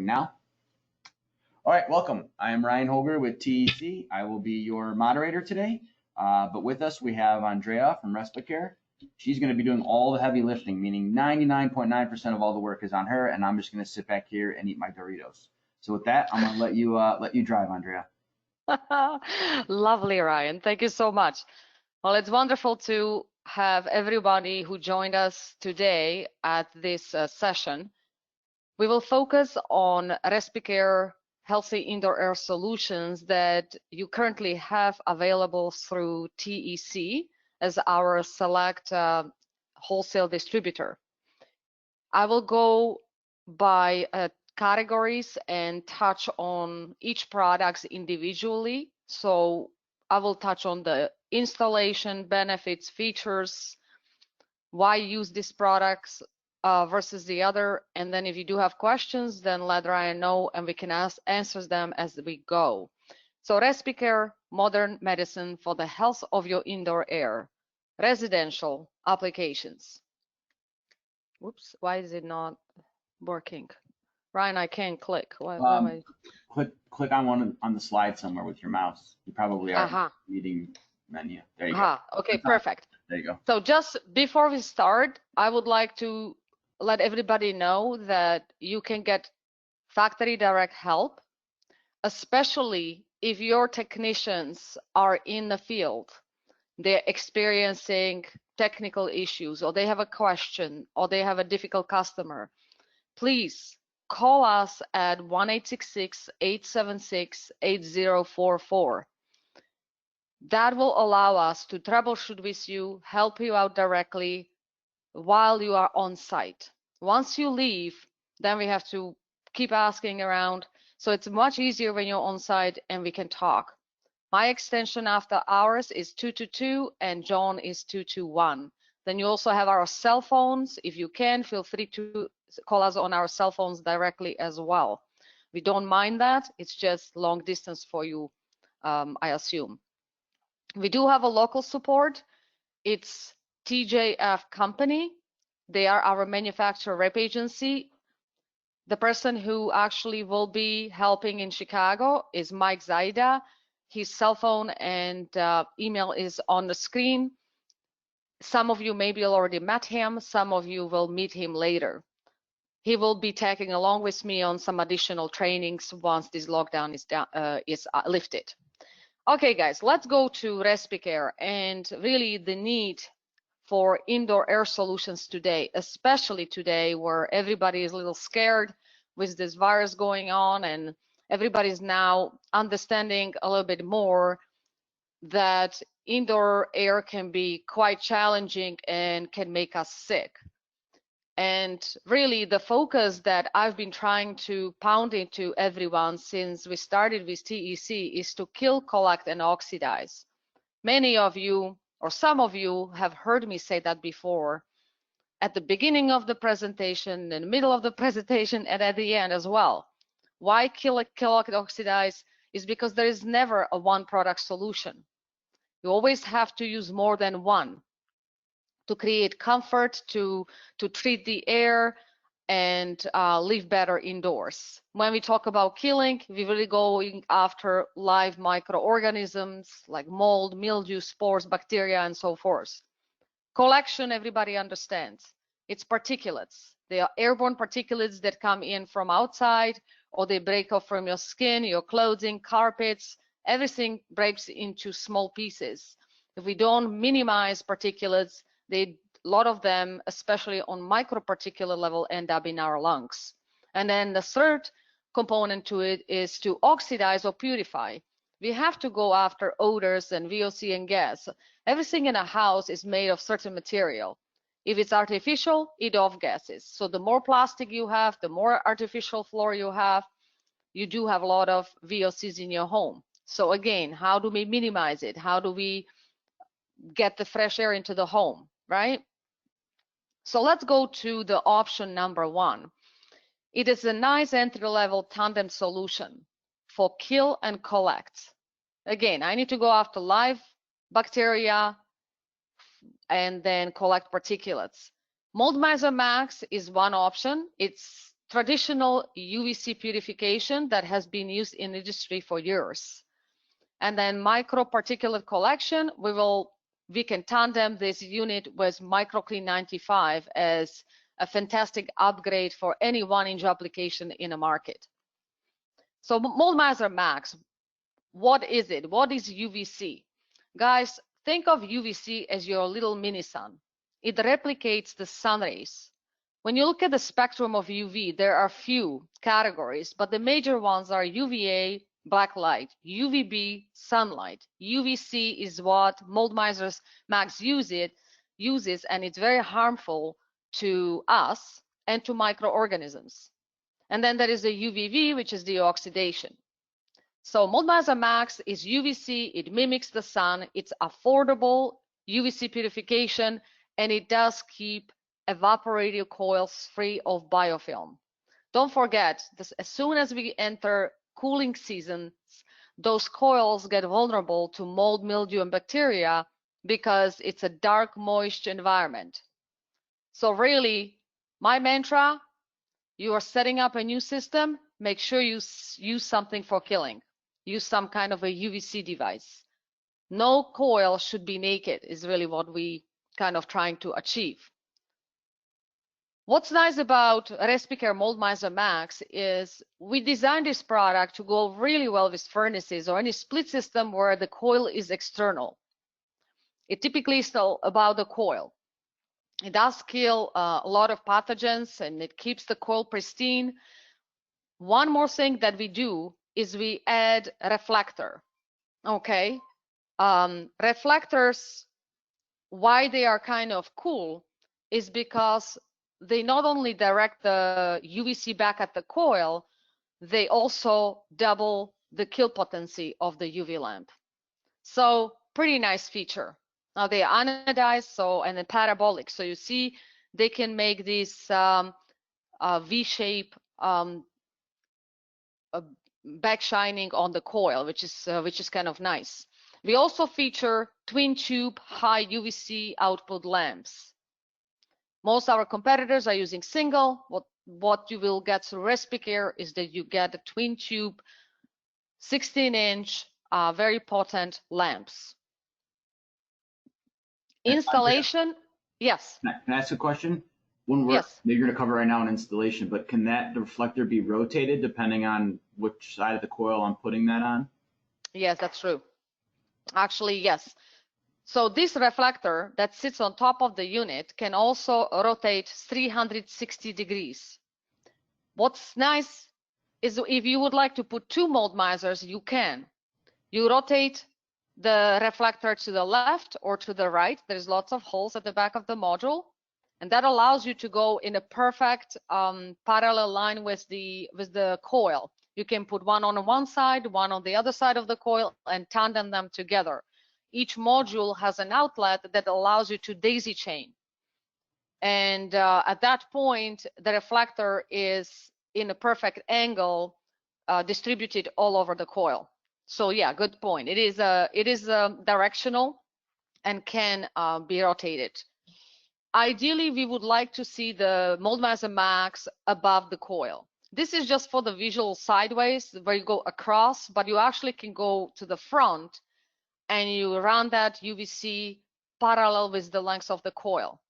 now. All right, welcome. I am Ryan Holger with TEC. I will be your moderator today, but with us we have Andrea from Respicaire. She's going to be doing all the heavy lifting, meaning 99.9% of all the work is on her, and I'm just going to sit back here and eat my Doritos. So with that, I'm going to let you drive, Andrea. Lovely, Ryan. Thank you so much. Well, it's wonderful to have everybody who joined us today at this session. We will focus on Respicaire healthy indoor air solutions that you currently have available through TEC as our select wholesale distributor. I will go by categories and touch on each product individually. So I will touch on the installation, benefits, features, why use these products versus the other. And then if you do have questions, then let Ryan know and we can answer them as we go. So Respicaire, modern medicine for the health of your indoor air, residential applications. Whoops, why is it not working? Ryan, I can't click. Click on one on the slide somewhere with your mouse. You probably are meeting menu. There you go. Okay, perfect. There you go. So just before we start, I would like to let everybody know that you can get factory direct help, especially if your technicians are in the field. They're experiencing technical issues, or they have a question, or they have a difficult customer. Please call us at 1-866-876-8044. That will allow us to troubleshoot with you, help you out directly while you are on site. Once you leave, then we have to keep asking around. So it's much easier when you're on site and we can talk. My extension after hours is 222 and John is 221. Then you also have our cell phones. If you can, feel free to call us on our cell phones directly as well. We don't mind that. It's just long distance for you, I assume. We do have a local support. It's TJF Company. They are our manufacturer rep agency. The person who actually will be helping in Chicago is Mike Zaida. His cell phone and email is on the screen. Some of you maybe already met him. Some of you will meet him later. He will be tagging along with me on some additional trainings once this lockdown is lifted. Okay, guys, let's go to Respicaire and really the need for indoor air solutions today, especially today where everybody is a little scared with this virus going on and everybody's now understanding a little bit more that indoor air can be quite challenging and can make us sick. And really the focus that I've been trying to pound into everyone since we started with TEC is to kill, collect, and oxidize. Many of you, or some of you, have heard me say that before at the beginning of the presentation, in the middle of the presentation, and at the end as well. Why kill, collect, oxidize is because there is never a one product solution. You always have to use more than one to create comfort, to treat the air, and live better indoors. When we talk about killing, we're really going after live microorganisms like mold, mildew, spores, bacteria, and so forth. Collection, everybody understands. It's particulates. They are airborne particulates that come in from outside, or they break off from your skin, your clothing, carpets. Everything breaks into small pieces. If we don't minimize particulates, a lot of them, especially on microparticulate level, end up in our lungs. And then the third component to it is to oxidize or purify. We have to go after odors and VOC and gas. Everything in a house is made of certain material. If it's artificial, it off-gases. So the more plastic you have, the more artificial floor you have, you do have a lot of VOCs in your home. So again, how do we minimize it? How do we get the fresh air into the home, right? So let's go to the option number one. It is a nice entry-level tandem solution for kill and collect. Again, I need to go after live bacteria and then collect particulates. Mold Miser Max is one option. It's traditional UVC purification that has been used in industry for years. And then microparticulate collection, we can tandem this unit with MicroClean 95 as a fantastic upgrade for any 1-inch application in a market. So Moldmiser Max, what is it? What is UVC? Guys, think of UVC as your little mini sun. It replicates the sun rays. When you look at the spectrum of UV, there are few categories, but the major ones are UVA, black light, UVB, sunlight. UVC is what Moldmiser Max uses, and it's very harmful to us and to microorganisms. And then there is the UVV, which is the oxidation. So Moldmiser Max is UVC, it mimics the sun, it's affordable UVC purification, and it does keep evaporative coils free of biofilm. Don't forget, as soon as we enter cooling seasons, those coils get vulnerable to mold, mildew, and bacteria because it's a dark, moist environment. So really, my mantra, you are setting up a new system, make sure you use something for killing. Use some kind of a UVC device. No coil should be naked is really what we kind of trying to achieve. What's nice about Respicaire Moldmiser Max is we designed this product to go really well with furnaces or any split system where the coil is external. It typically is still about the coil. It does kill a lot of pathogens and it keeps the coil pristine. One more thing that we do is we add a reflector. Okay, reflectors, why they are kind of cool is because they not only direct the UVC back at the coil, they also double the kill potency of the UV lamp. So pretty nice feature. Now they are anodized, so and then parabolic. So you see they can make this V-shape back shining on the coil, which is kind of nice. We also feature twin tube high UVC output lamps. Most of our competitors are using single. What you will get through Respicaire is that you get a twin tube 16-inch very potent lamps. Installation, yes. Can I ask a question? Yes. Maybe you're going to cover right now in installation, but can that reflector be rotated depending on which side of the coil I'm putting that on? Yes, that's true. Actually, yes. So this reflector that sits on top of the unit can also rotate 360 degrees. What's nice is if you would like to put 2 Moldmisers, you can. You rotate the reflector to the left or to the right. There's lots of holes at the back of the module, and that allows you to go in a perfect parallel line with the coil. You can put one on one side, one on the other side of the coil, and tandem them together. Each module has an outlet that allows you to daisy chain. And at that point, the reflector is in a perfect angle distributed all over the coil. So yeah, good point. It is directional and can be rotated. Ideally, we would like to see the Moldmiser Max above the coil. This is just for the visual sideways where you go across, but you actually can go to the front and you run that UVC parallel with the length of the coil.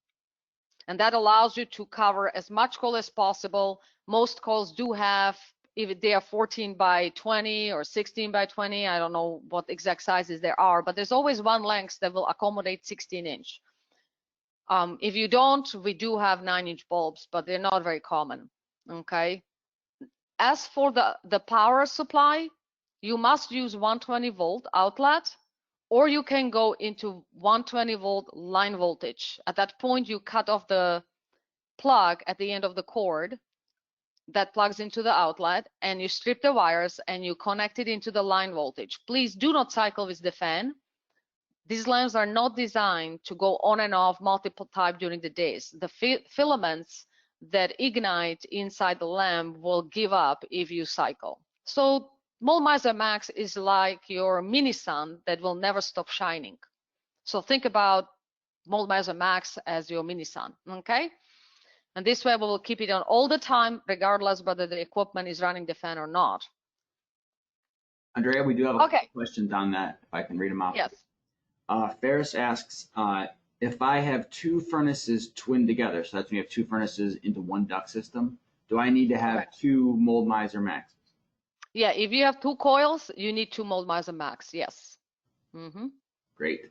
And that allows you to cover as much coil as possible. Most coils do have, if they are 14 by 20 or 16 by 20, I don't know what exact sizes there are, but there's always one length that will accommodate 16-inch. If you don't, we do have 9-inch bulbs, but they're not very common, okay? As for the power supply, you must use 120 volt outlet, or you can go into 120 volt line voltage. At that point, you cut off the plug at the end of the cord that plugs into the outlet, and you strip the wires and you connect it into the line voltage. Please do not cycle with the fan. These lamps are not designed to go on and off multiple times during the days. The filaments that ignite inside the lamp will give up if you cycle. So Moldmiser Max is like your mini sun that will never stop shining. So think about Moldmiser Max as your mini sun, okay? And this way we will keep it on all the time, regardless whether the equipment is running the fan or not. Andrea, we do have a couple questions on that, if I can read them out. Yes. Ferris asks, if I have two furnaces twinned together, so that's when you have two furnaces into one duct system, do I need to have two mold miser maxes? Yeah, if you have two coils, you need two mold miser max, yes. Great. Yes,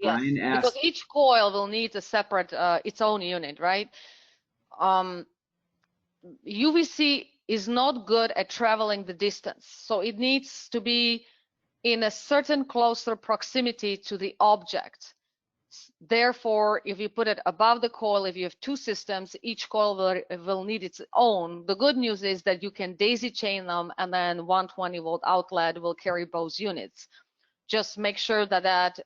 Brian asks, because each coil will need a separate, its own unit, right? UVC is not good at traveling the distance, so it needs to be in a certain closer proximity to the object. Therefore, if you put it above the coil, if you have two systems, each coil will need its own. The good news is that you can daisy chain them, and then 120 volt outlet will carry both units. Just make sure that that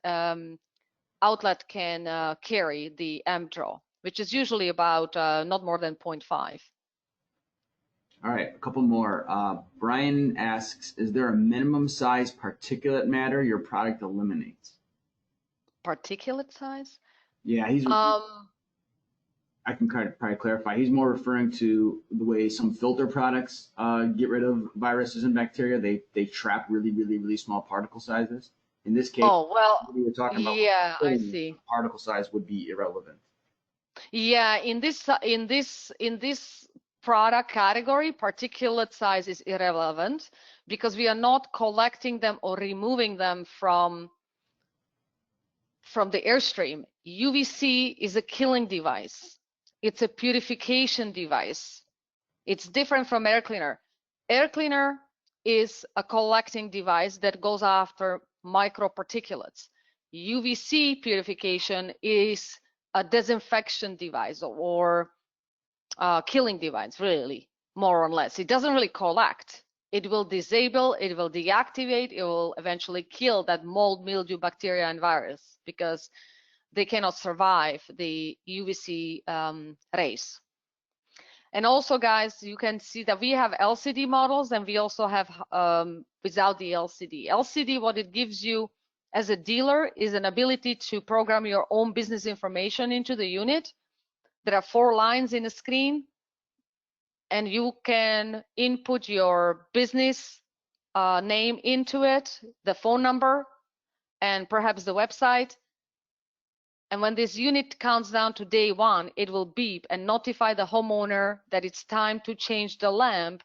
outlet can carry the amp draw, which is usually about not more than 0.5. All right, a couple more. Brian asks, is there a minimum size particulate matter your product eliminates? Particulate size? Yeah, I can probably clarify. He's more referring to the way some filter products get rid of viruses and bacteria. They trap really small particle sizes. In this case, we were talking about I see. Particle size would be irrelevant. Yeah, in this product category, particulate size is irrelevant because we are not collecting them or removing them from the airstream. UVC is a killing device. It's a purification device. It's different from air cleaner. Air cleaner is a collecting device that goes after microparticulates. UVC purification is a disinfection device or killing device, really, more or less. It doesn't really collect. It will disable, it will deactivate, it will eventually kill that mold, mildew, bacteria, and virus because they cannot survive the UVC rays. And also, guys, you can see that we have LCD models and we also have without the LCD. LCD, what it gives you as a dealer is an ability to program your own business information into the unit. There are 4 lines in the screen, and you can input your business name into it, the phone number, and perhaps the website. And when this unit counts down to day 1, it will beep and notify the homeowner that it's time to change the lamp,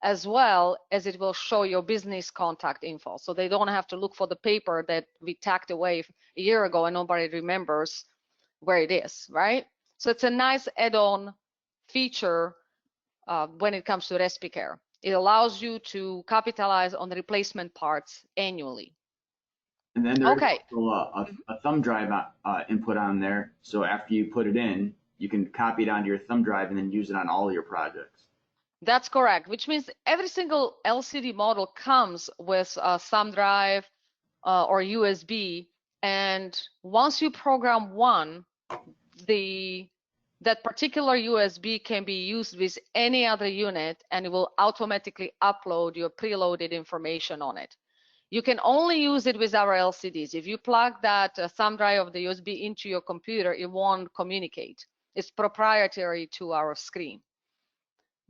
as well as it will show your business contact info. So they don't have to look for the paper that we tacked away a year ago and nobody remembers where it is, right? So it's a nice add-on feature when it comes to Respicaire. It allows you to capitalize on the replacement parts annually. And then there's also a thumb drive input on there. So after you put it in, you can copy it onto your thumb drive and then use it on all your projects. That's correct, which means every single LCD model comes with a thumb drive or USB. And once you program one, that particular USB can be used with any other unit and it will automatically upload your preloaded information on it. You can only use it with our LCDs. If you plug that thumb drive of the USB into your computer, it won't communicate. It's proprietary to our screen.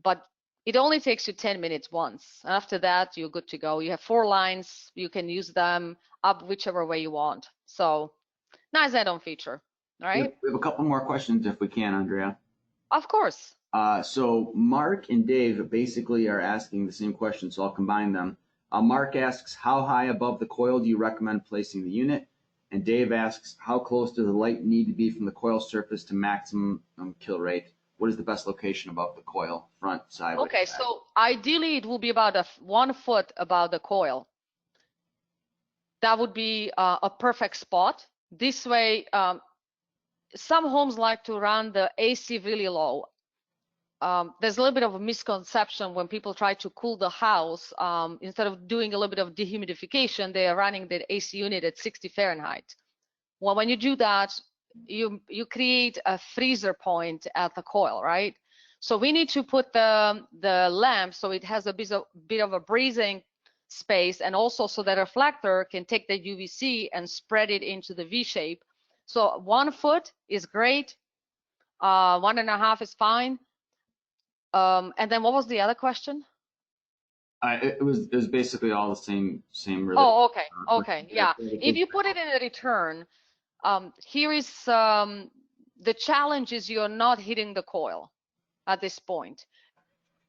But it only takes you 10 minutes once. After that, you're good to go. You have 4 lines. You can use them up whichever way you want. So nice add-on feature, right? We have a couple more questions if we can, Andrea. Of course. So Mark and Dave basically are asking the same question, so I'll combine them. Mark asks, how high above the coil do you recommend placing the unit? And Dave asks, how close does the light need to be from the coil surface to maximum kill rate? What is the best location above the coil, front, side? Okay, so ideally it will be about 1 foot above the coil. That would be a perfect spot. This way, some homes like to run the AC really low. There's a little bit of a misconception when people try to cool the house. Instead of doing a little bit of dehumidification, they are running the AC unit at 60 Fahrenheit. Well, when you do that, you create a freezer point at the coil, right? So we need to put the lamp so it has a bit of a breathing space, and also so that reflector can take the UVC and spread it into the V shape. So 1 foot is great. 1.5 is fine. And then what was the other question? It was basically all the same related. Oh, okay, Questions there. yeah. If you put it in a return, here is the challenge is you're not hitting the coil at this point.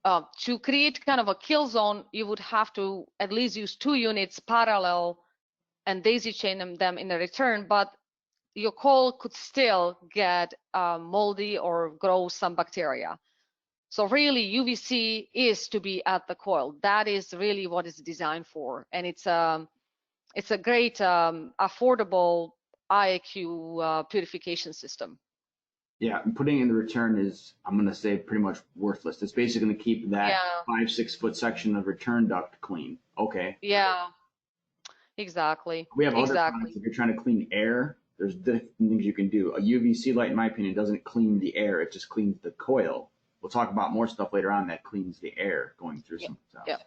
To create kind of a kill zone, you would have to at least use 2 units parallel and daisy chain them in a return, but your coil could still get moldy or grow some bacteria. So really, UVC is to be at the coil. That is really what it's designed for, and it's a great affordable IAQ purification system. Yeah, and putting in the return is, I'm going to say, pretty much worthless. It's basically going to keep that 5-6 foot section of return duct clean. Okay. Yeah, exactly. We have other products. If you're trying to clean air, there's different things you can do. A UVC light, in my opinion, doesn't clean the air. It just cleans the coil. We'll talk about more stuff later on that cleans the air going through some cells.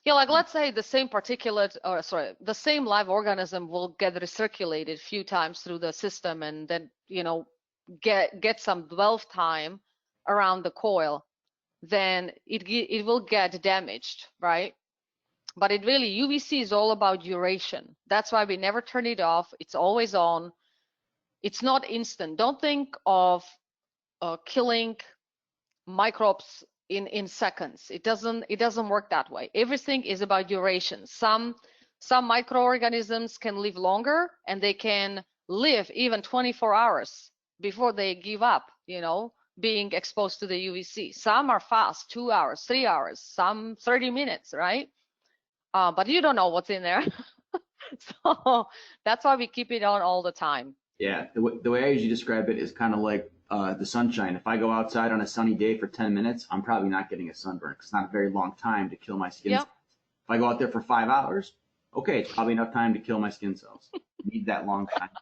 Yeah, like let's say the same particulate, or sorry, the same live organism will get recirculated a few times through the system, and then get some dwell time around the coil, then it will get damaged, right? But it really, UVC is all about duration. That's why we never turn it off. It's always on. It's not instant. Don't think of killing microbes in seconds. It doesn't work that way. Everything is about duration. Some microorganisms can live longer, and they can live even 24 hours before they give up, being exposed to the UVC. Some are fast, 2 hours, 3 hours, some 30 minutes, right? But you don't know what's in there. So that's why we keep it on all the time. Yeah, the way I usually describe it is kind of like the sunshine. If I go outside on a sunny day for 10 minutes, I'm probably not getting a sunburn because it's not a very long time to kill my skin cells. If I go out there for 5 hours, okay, it's probably enough time to kill my skin cells. Need that long shine time.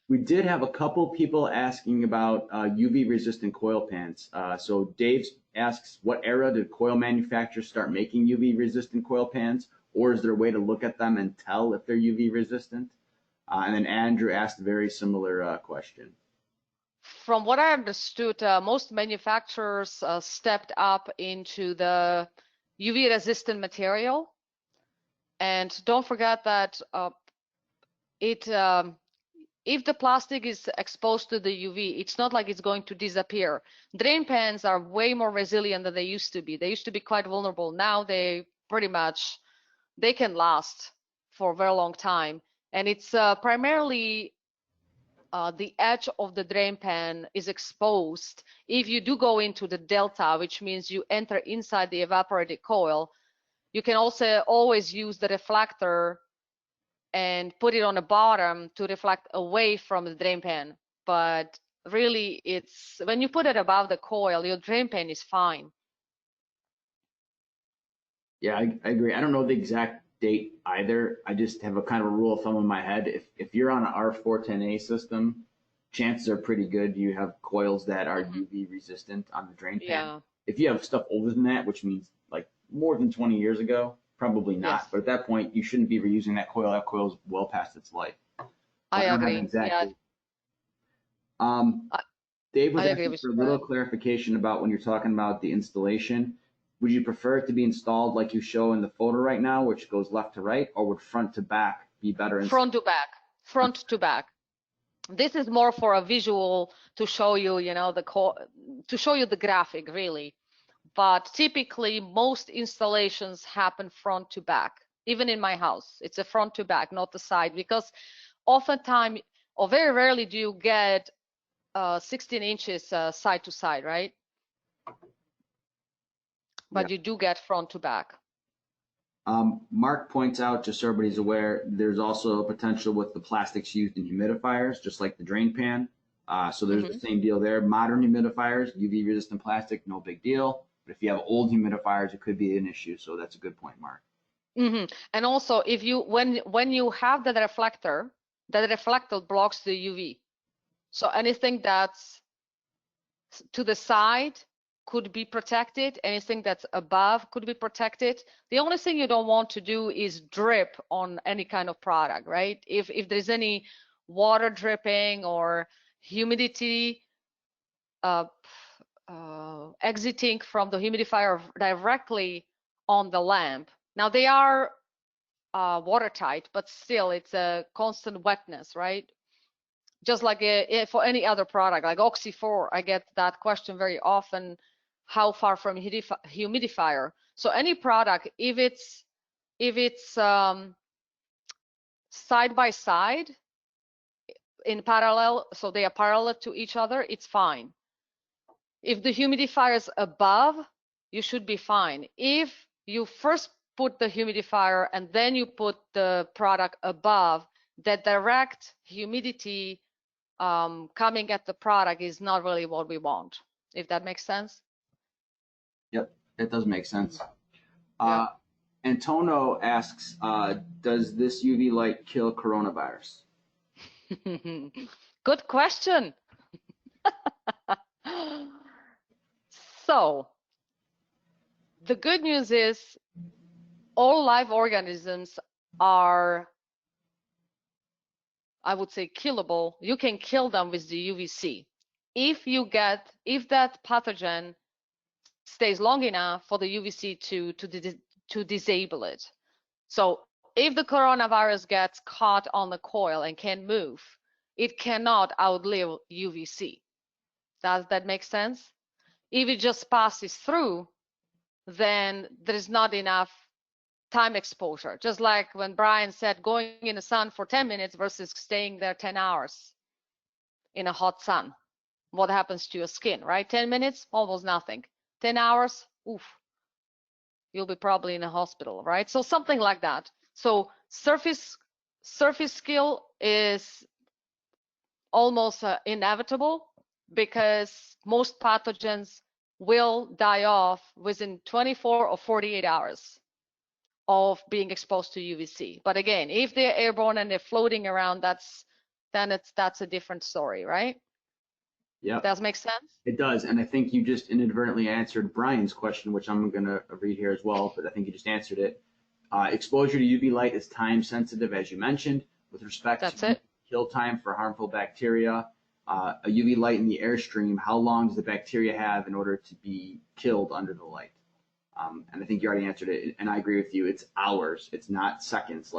We did have a couple people asking about UV resistant coil pans. So Dave asks, what era did coil manufacturers start making UV resistant coil pans? Or is there a way to look at them and tell if they're UV resistant? And then Andrew asked a very similar question. From what I understood, most manufacturers stepped up into the UV resistant material. And don't forget that if the plastic is exposed to the UV, it's not like it's going to disappear. Drain pans are way more resilient than they used to be. They used to be quite vulnerable. Now they can last for a very long time. And it's primarily the edge of the drain pan is exposed. If you do go into the delta, which means you enter inside the evaporated coil, you can also always use the reflector and put it on the bottom to reflect away from the drain pan. But really, it's when you put it above the coil, your drain pan is fine. Yeah, I agree. I don't know the exact date either. I just have a kind of a rule of thumb in my head. If you're on an R410A system, chances are pretty good you have coils that are UV resistant on the drain pan. Yeah. If you have stuff older than that, which means like more than 20 years ago, probably not. Yes. But at that point, you shouldn't be reusing that coil. That coil's well past its life. I agree. Exactly. Dave was asking for a little clarification about when you're talking about the installation. Would you prefer it to be installed like you show in the photo right now, which goes left to right, or would front to back be better? Front to back. Front to back. This is more for a visual to show you, to show you the graphic, really. But typically, most installations happen front to back. Even in my house, it's a front to back, not the side, because oftentimes, or very rarely, do you get 16 inches side to side, right? But you do get front to back. Mark points out, just so everybody's aware, there's also a potential with the plastics used in humidifiers, just like the drain pan. So there's the same deal there. Modern humidifiers, UV resistant plastic, no big deal. But if you have old humidifiers, it could be an issue. So that's a good point, Mark. And also, if you when you have the reflector blocks the UV. So anything that's to the side could be protected. Anything that's above could be protected. The only thing you don't want to do is drip on any kind of product, right? If there's any water dripping or humidity exiting from the humidifier directly on the lamp. Now they are watertight, but still it's a constant wetness, right? Just like for any other product, like Oxy4, I get that question very often, how far from humidifier? So any product, if it's side by side in parallel, so they are parallel to each other, it's fine. If the humidifier is above, you should be fine. If you first put the humidifier and then you put the product above, the direct humidity coming at the product is not really what we want, if that makes sense. Yep, it does make sense. Yeah. Antonio asks, does this UV light kill coronavirus? Good question. So the good news is all live organisms are, I would say, killable. You can kill them with the UVC if that pathogen stays long enough for the UVC to disable it. So if the coronavirus gets caught on the coil and can't move, it cannot outlive UVC. Does that make sense? If it just passes through, then there is not enough time exposure. Just like when Brian said, going in the sun for 10 minutes versus staying there 10 hours in a hot sun. What happens to your skin, right? 10 minutes, almost nothing. 10 hours, oof, you'll be probably in a hospital, right? So something like that. So surface skill is almost inevitable because most pathogens will die off within 24 or 48 hours of being exposed to UVC. But again, if they're airborne and they're floating around, that's a different story, right? Yeah. Does make sense? It does, and I think you just inadvertently answered Brian's question, which I'm going to read here as well, but I think you just answered it. Exposure to UV light is time sensitive, as you mentioned, with respect to kill time for harmful bacteria. A UV light in the airstream, how long does the bacteria have in order to be killed under the light? And I think you already answered it, and I agree with you. It's hours. It's not seconds.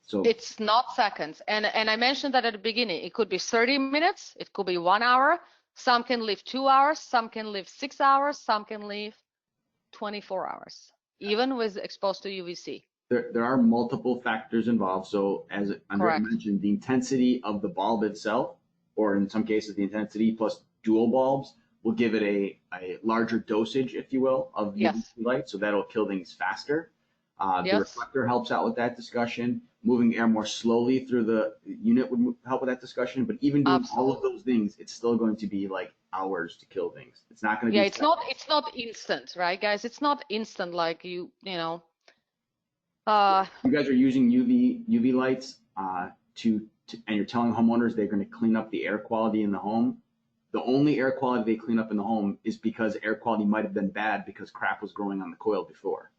So it's not seconds, and I mentioned that at the beginning. It could be 30 minutes. It could be 1 hour. Some can live 2 hours. Some can live 6 hours. Some can live 24 hours, even with exposed to UVC. There are multiple factors involved. So as Andrea mentioned, the intensity of the bulb itself, or in some cases the intensity plus dual bulbs, will give it a larger dosage, if you will, of UV light. So that'll kill things faster. The reflector helps out with that discussion. Moving air more slowly through the unit would help with that discussion. But even doing all of those things, it's still going to be like hours to kill things. It's not going to be. Yeah, it's not instant, right, guys? It's not instant like you know. You guys are using UV lights and you're telling homeowners they're going to clean up the air quality in the home. The only air quality they clean up in the home is because air quality might have been bad because crap was growing on the coil before.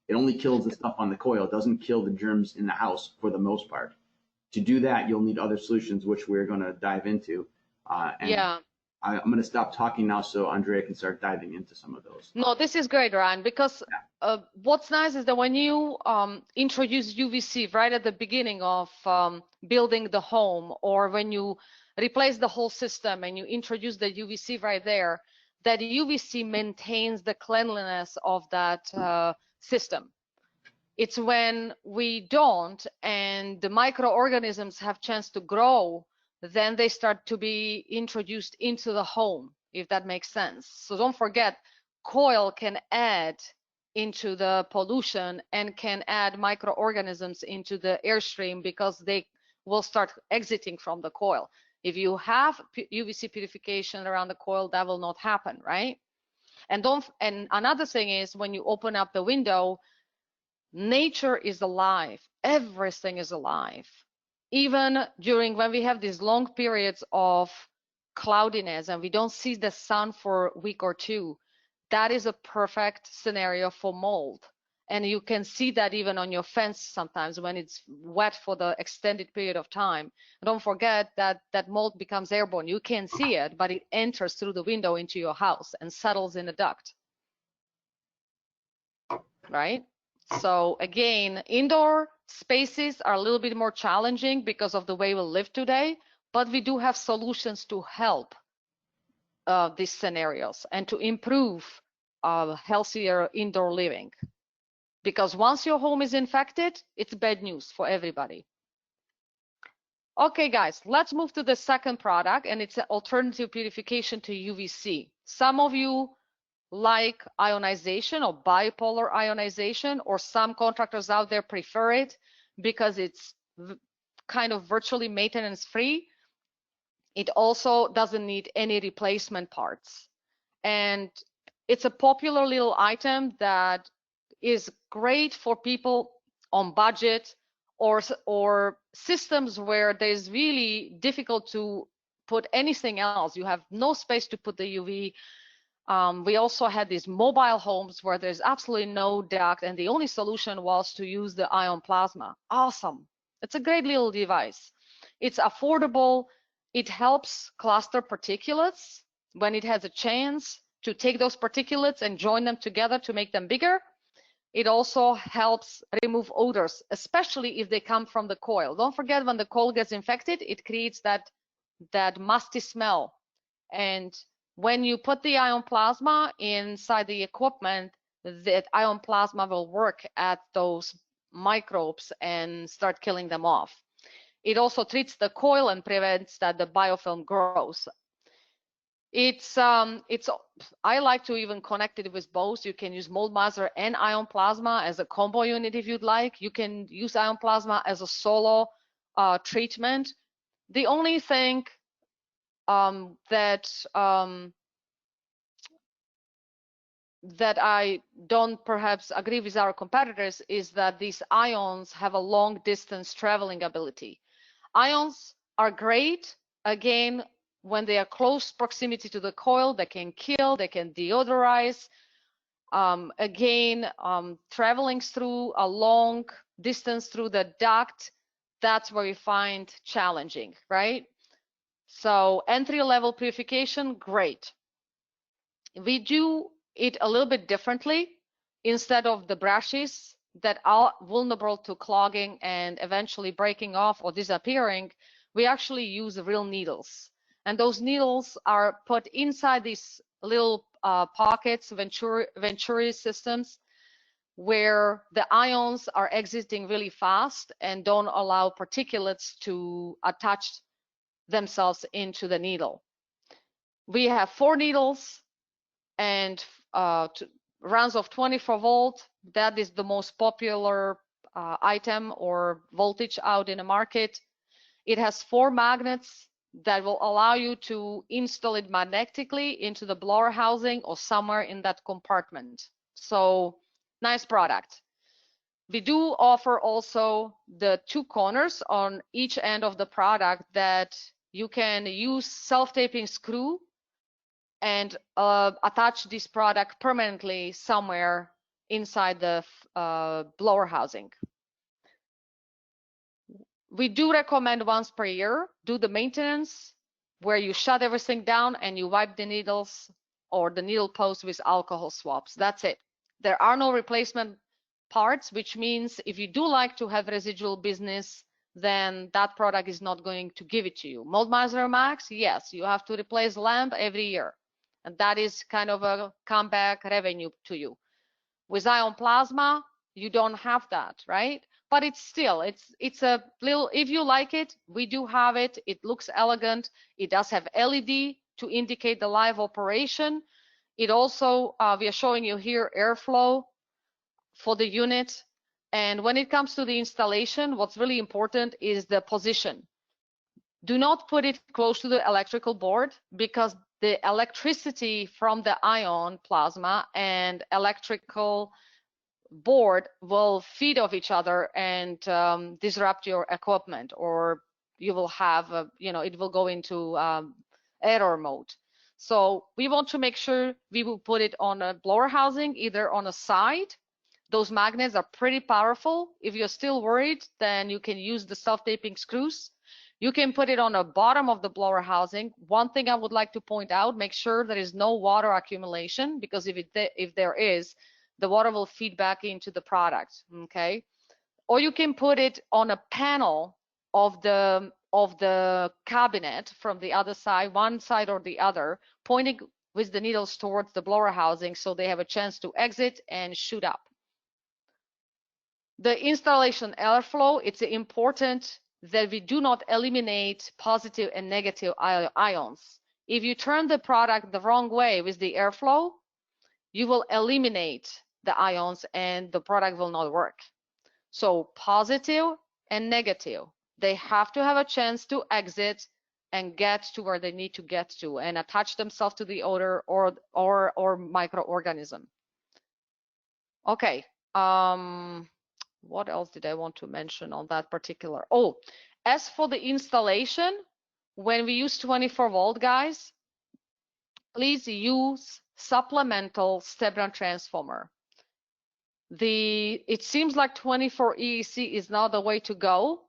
It only kills the stuff on the coil. It doesn't kill the germs in the house for the most part. To do that, you'll need other solutions, which we're going to dive into. I'm going to stop talking now so Andrea can start diving into some of those. No, this is great, Ryan, because what's nice is that when you introduce UVC right at the beginning of building the home, or when you replace the whole system and you introduce the UVC right there, that UVC maintains the cleanliness of that system. It's when we don't and the microorganisms have chance to grow, then they start to be introduced into the home, if that makes sense. So don't forget, coil can add into the pollution and can add microorganisms into the airstream because they will start exiting from the coil. If you have UVC purification around the coil, that will not happen, right? And another thing is when you open up the window, nature is alive. Everything is alive. Even during when we have these long periods of cloudiness and we don't see the sun for a week or two, that is a perfect scenario for mold. And you can see that even on your fence sometimes when it's wet for the extended period of time. Don't forget that that mold becomes airborne. You can't see it, but it enters through the window into your house and settles in the duct, right? So again, indoor spaces are a little bit more challenging because of the way we live today, but we do have solutions to help these scenarios and to improve healthier indoor living. Because once your home is infected, it's bad news for everybody. Okay, guys, let's move to the second product, and it's an alternative purification to UVC. Some of you like ionization or bipolar ionization, or some contractors out there prefer it because it's kind of virtually maintenance free. It also doesn't need any replacement parts. And it's a popular little item that is great for people on budget or systems where there's really difficult to put anything else. You have no space to put the UV. We also had these mobile homes where there's absolutely no duct, and the only solution was to use the ion plasma. Awesome. It's a great little device. It's affordable. It helps cluster particulates when it has a chance to take those particulates and join them together to make them bigger. It also helps remove odors, especially if they come from the coil. Don't forget, when the coil gets infected, it creates that musty smell. And when you put the ion plasma inside the equipment, that ion plasma will work at those microbes and start killing them off. It also treats the coil and prevents that the biofilm grows. I like to even connect it with both. You can use Moldmaster and ion plasma as a combo unit if you'd like. You can use ion plasma as a solo treatment. The only thing that I don't perhaps agree with our competitors is that these ions have a long distance traveling ability. Ions are great, again, when they are close proximity to the coil. They can kill, they can deodorize. Traveling through a long distance through the duct, that's where we find challenging, right? So entry-level purification, great. We do it a little bit differently. Instead of the brushes that are vulnerable to clogging and eventually breaking off or disappearing, we actually use real needles. And those needles are put inside these little pockets, Venturi systems, where the ions are exiting really fast and don't allow particulates to attach themselves into the needle. We have 4 needles and runs of 24 volt. That is the most popular item or voltage out in the market. It has 4 magnets that will allow you to install it magnetically into the blower housing or somewhere in that compartment. So nice product. We do offer also the 2 corners on each end of the product that you can use self-taping screw and attach this product permanently somewhere inside the blower housing. We do recommend once per year, do the maintenance where you shut everything down and you wipe the needles or the needle post with alcohol swabs. That's it. There are no replacement parts, which means if you do like to have residual business, then that product is not going to give it to you. Moldmaster Max, yes, you have to replace lamp every year. And that is kind of a comeback revenue to you. With ion plasma, you don't have that, right? But it's still, it's a little, if you like it, we do have it. It looks elegant. It does have LED to indicate the live operation. It also, we are showing you here airflow for the unit. And when it comes to the installation, what's really important is the position. Do not put it close to the electrical board because the electricity from the ion plasma and electrical board will feed off each other and disrupt your equipment, or you will have, it will go into error mode. So we want to make sure we will put it on a blower housing, either on a side Those magnets are pretty powerful. If you're still worried, then you can use the self-taping screws. You can put it on the bottom of the blower housing. One thing I would like to point out, make sure there is no water accumulation, because if there is, the water will feed back into the product, okay? Or you can put it on a panel of the cabinet from the other side, one side or the other, pointing with the needles towards the blower housing so they have a chance to exit and shoot up. The installation airflow, it's important that we do not eliminate positive and negative ions. If you turn the product the wrong way with the airflow, you will eliminate the ions and the product will not work. So positive and negative, they have to have a chance to exit and get to where they need to get to and attach themselves to the odor or microorganism. Okay. What else did I want to mention on that particular? Oh, as for the installation, when we use 24-volt, guys, please use supplemental step-down transformer. It seems like 24 EEC is not the way to go.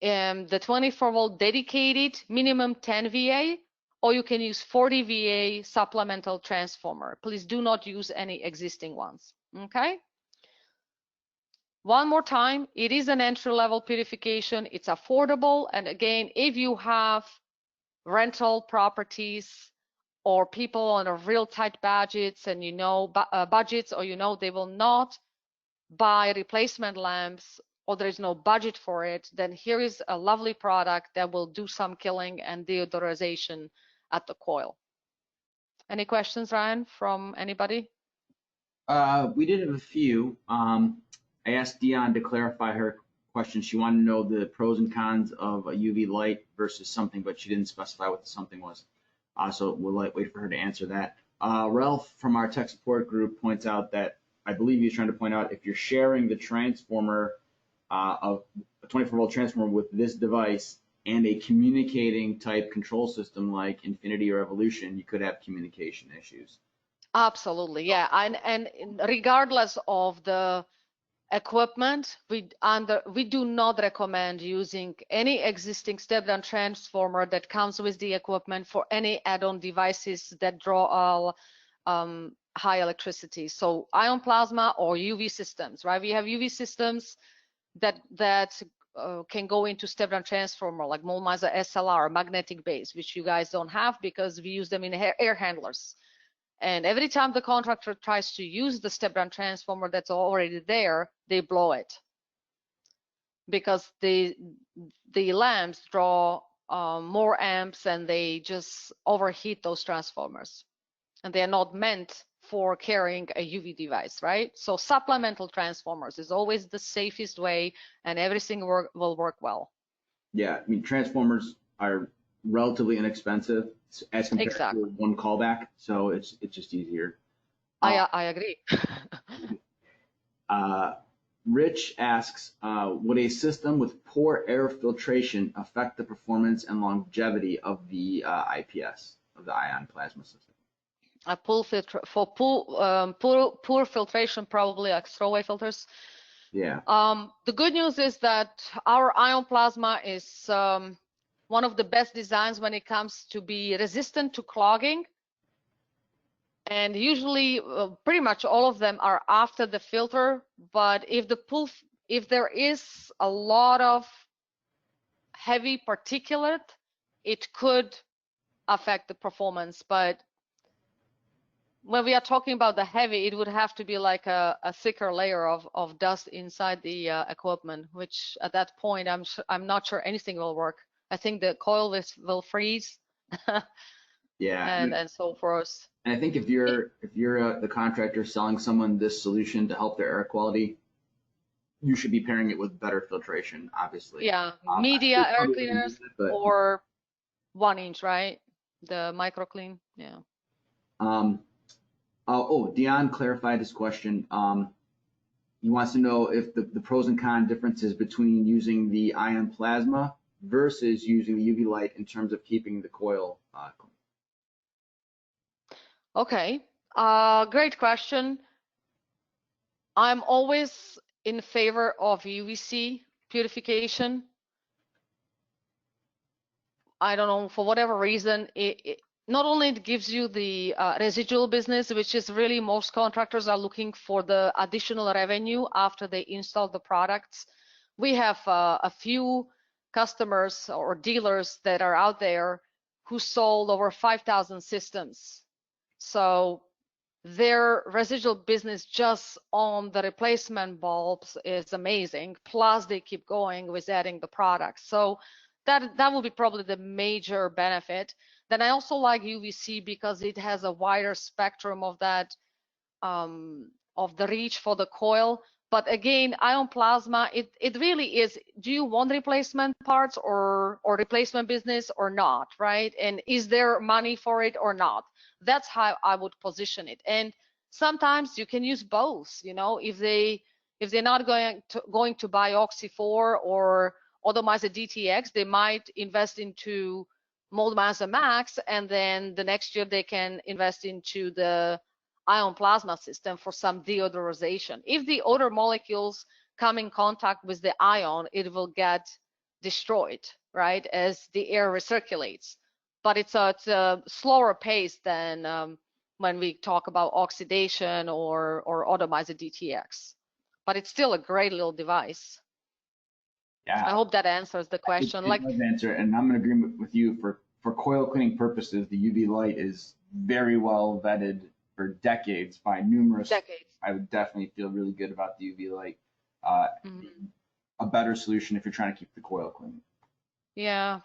The 24-volt dedicated, minimum 10 VA, or you can use 40 VA supplemental transformer. Please do not use any existing ones, okay? One more time, it is an entry-level purification. It's affordable. And again, if you have rental properties or people on a real tight budgets and budgets, or they will not buy replacement lamps or there is no budget for it, then here is a lovely product that will do some killing and deodorization at the coil. Any questions, Ryan, from anybody? We did have a few. I asked Dion to clarify her question. She wanted to know the pros and cons of a UV light versus something, but she didn't specify what the something was. So we'll wait for her to answer that. Ralph from our tech support group points out that, I believe he's trying to point out, if you're sharing the transformer of a 24-volt transformer with this device and a communicating type control system like Infinity or Evolution, you could have communication issues. Absolutely, yeah. And regardless of the equipment, we do not recommend using any existing step-down transformer that comes with the equipment for any add-on devices that draw high electricity. So ion plasma or UV systems, right? We have UV systems that can go into step-down transformer like Molmaza SLR, magnetic base, which you guys don't have because we use them in air handlers. And every time the contractor tries to use the step-down transformer that's already there, they blow it because the lamps draw more amps and they just overheat those transformers. And they are not meant for carrying a UV device, right? So supplemental transformers is always the safest way, and everything will work well. Yeah, I mean, transformers are relatively inexpensive as compared to one callback, so it's just easier. I agree. Rich asks, would a system with poor air filtration affect the performance and longevity of the IPS, of the ion plasma system? A poor filtration, probably like throwaway filters. Yeah. The good news is that our ion plasma is one of the best designs when it comes to be resistant to clogging. And usually, pretty much all of them are after the filter. But if there is a lot of heavy particulate, it could affect the performance. But when we are talking about the heavy, it would have to be like a thicker layer of dust inside the equipment, which at that point, I'm not sure anything will work. I think the coil will freeze. Yeah. And so forth. And I think if you're the contractor selling someone this solution to help their air quality, you should be pairing it with better filtration, obviously. Yeah, media air cleaners or 1 inch, right? The micro clean, yeah. Dion clarified his question. He wants to know if the pros and cons differences between using the ion plasma versus using the UV light in terms of keeping the coil clean. Okay, great question. I'm always in favor of UVC purification. I don't know, for whatever reason, it not only it gives you the residual business, which is really most contractors are looking for the additional revenue after they install the products. We have a few customers or dealers that are out there who sold over 5,000 systems. So their residual business just on the replacement bulbs is amazing. Plus they keep going with adding the products. So that will be probably the major benefit. Then I also like UVC because it has a wider spectrum of that of the reach for the coil. But again, ion plasma, it really is, do you want replacement parts or replacement business or not, right? And is there money for it or not? That's how I would position it. And sometimes you can use both, you know, if they're not going to buy Oxy 4 or Automizer DTX, they might invest into Moldmaster Max, and then the next year they can invest into the ion plasma system for some deodorization. If the odor molecules come in contact with the ion, it will get destroyed, right, as the air recirculates. But it's a slower pace than when we talk about oxidation or Automizer DTX. But it's still a great little device. Yeah, I hope that answers the question. it does answer, and I'm in agreement with you. For coil cleaning purposes, the UV light is very well vetted for decades by numerous. I would definitely feel really good about the UV light. A better solution if you're trying to keep the coil clean. Yeah,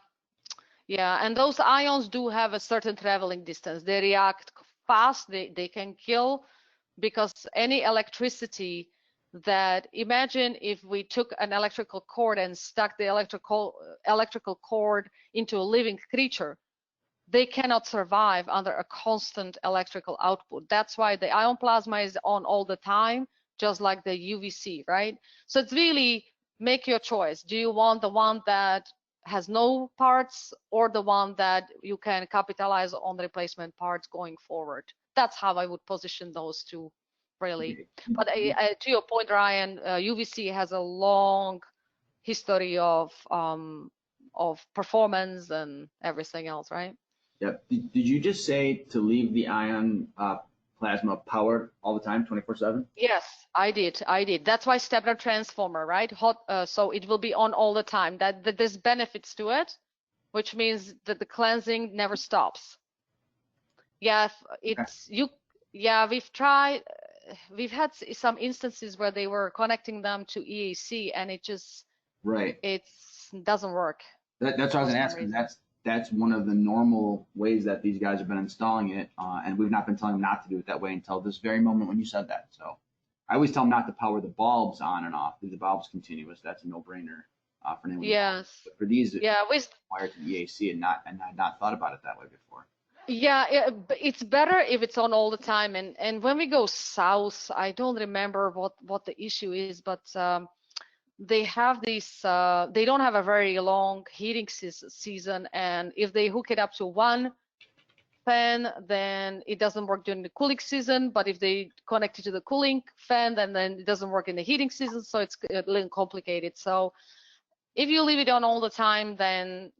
yeah, and those ions do have a certain traveling distance. They react fast. They can kill, because any electricity that, imagine if we took an electrical cord and stuck the electrical cord into a living creature, they cannot survive under a constant electrical output. That's why the ion plasma is on all the time, just like the UVC, right? So it's really, make your choice. Do you want the one that has no parts or the one that you can capitalize on the replacement parts going forward? That's how I would position those two, really. But to your point, Ryan, UVC has a long history of performance and everything else, right? Yep. Did you just say to leave the ion plasma powered all the time, 24/7? Yes, I did. That's why stepper transformer, right? So it will be on all the time. That there's benefits to it, which means that the cleansing never stops. Yeah, Yeah, we've tried. We've had some instances where they were connecting them to EAC, and it just it doesn't work. That's what I was gonna ask. That's one of the normal ways that these guys have been installing it, and we've not been telling them not to do it that way until this very moment when you said that. So I always tell them not to power the bulbs on and off. Leave the bulbs continuous. That's a no-brainer for anyone. Yes. But for these, yeah, wired to the EAC, and I'd not thought about it that way before. Yeah, it's better if it's on all the time. And when we go south, I don't remember what the issue is, but they have these, they don't have a very long heating season, and if they hook it up to one fan, then it doesn't work during the cooling season, but if they connect it to the cooling fan, then it doesn't work in the heating season, so it's a little complicated. So if you leave it on all the time, then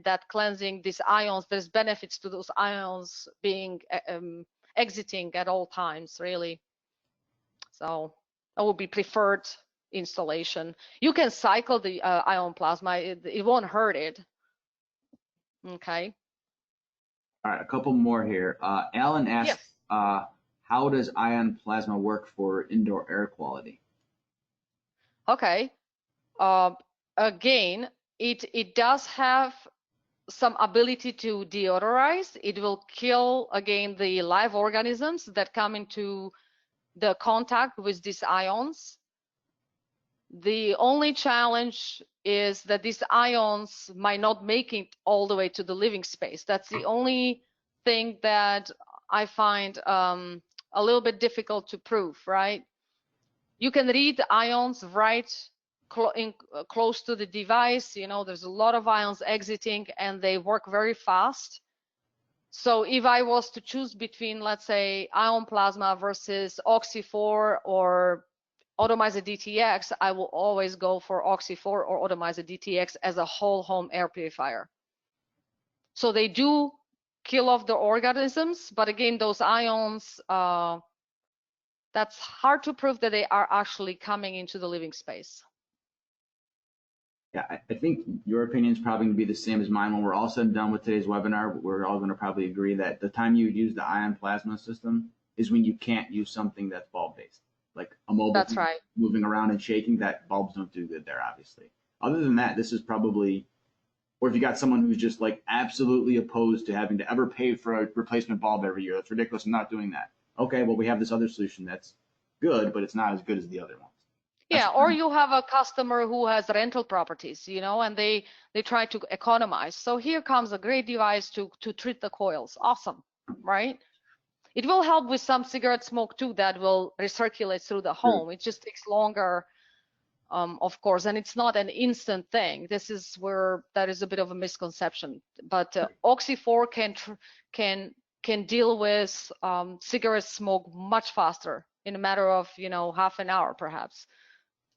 that cleansing, these ions, there's benefits to those ions being exiting at all times, really. So that would be preferred installation. You can cycle the ion plasma. It won't hurt it. Okay. All right, a couple more here. Alan asks, how does ion plasma work for indoor air quality? Okay. Again, it does have some ability to deodorize. It will kill, again, the live organisms that come into the contact with these ions. The only challenge is that these ions might not make it all the way to the living space. That's the only thing that I find a little bit difficult to prove, right? You can read the ions right close to the device. You know, there's a lot of ions exiting and they work very fast. So if I was to choose between, let's say, ion plasma versus Oxy 4 or Automizer DTX, I will always go for Oxy4 or Automizer DTX as a whole home air purifier. So they do kill off the organisms, but again, those ions, that's hard to prove that they are actually coming into the living space. Yeah, I think your opinion is probably going to be the same as mine. When we're all said and done with today's webinar, we're all going to probably agree that the time you use the ion plasma system is when you can't use something that's bulb-based. Like a mobile That's right. moving around and shaking, that bulbs don't do good there, obviously. Other than that, this is probably, or if you got someone who's just like absolutely opposed to having to ever pay for a replacement bulb every year, that's ridiculous, I'm not doing that. Okay, well, we have this other solution that's good, but it's not as good as the other ones. Yeah, or you have a customer who has rental properties, you know, and they try to economize. So here comes a great device to treat the coils. Awesome, right? It will help with some cigarette smoke too that will recirculate through the home. It just takes longer, of course, and it's not an instant thing. This is where that is a bit of a misconception. But Oxy4 can deal with cigarette smoke much faster in a matter of, you know, half an hour perhaps.